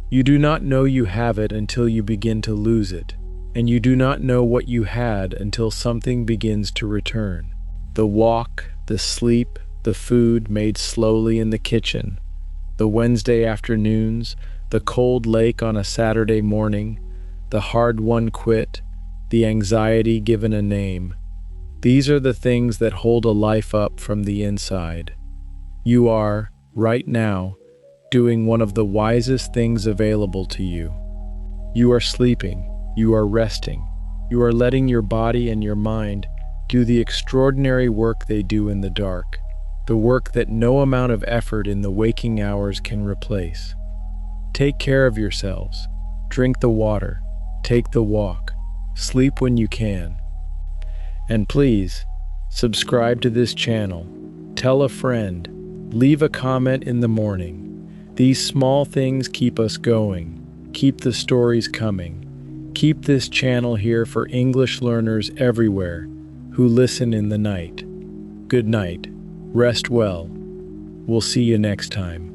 You do not know you have it until you begin to lose it, and you do not know what you had until something begins to return. The walk, the sleep, the food made slowly in the kitchen, the Wednesday afternoons, the cold lake on a Saturday morning, the hard-won quit, the anxiety given a name. These are the things that hold a life up from the inside. You are, right now, doing one of the wisest things available to you. You are sleeping, you are resting, you are letting your body and your mind do the extraordinary work they do in the dark, the work that no amount of effort in the waking hours can replace. Take care of yourselves. Drink the water. Take the walk. Sleep when you can. And please, subscribe to this channel. Tell a friend. Leave a comment in the morning. These small things keep us going. Keep the stories coming. Keep this channel here for English learners everywhere who listen in the night. Good night. Rest well. We'll see you next time.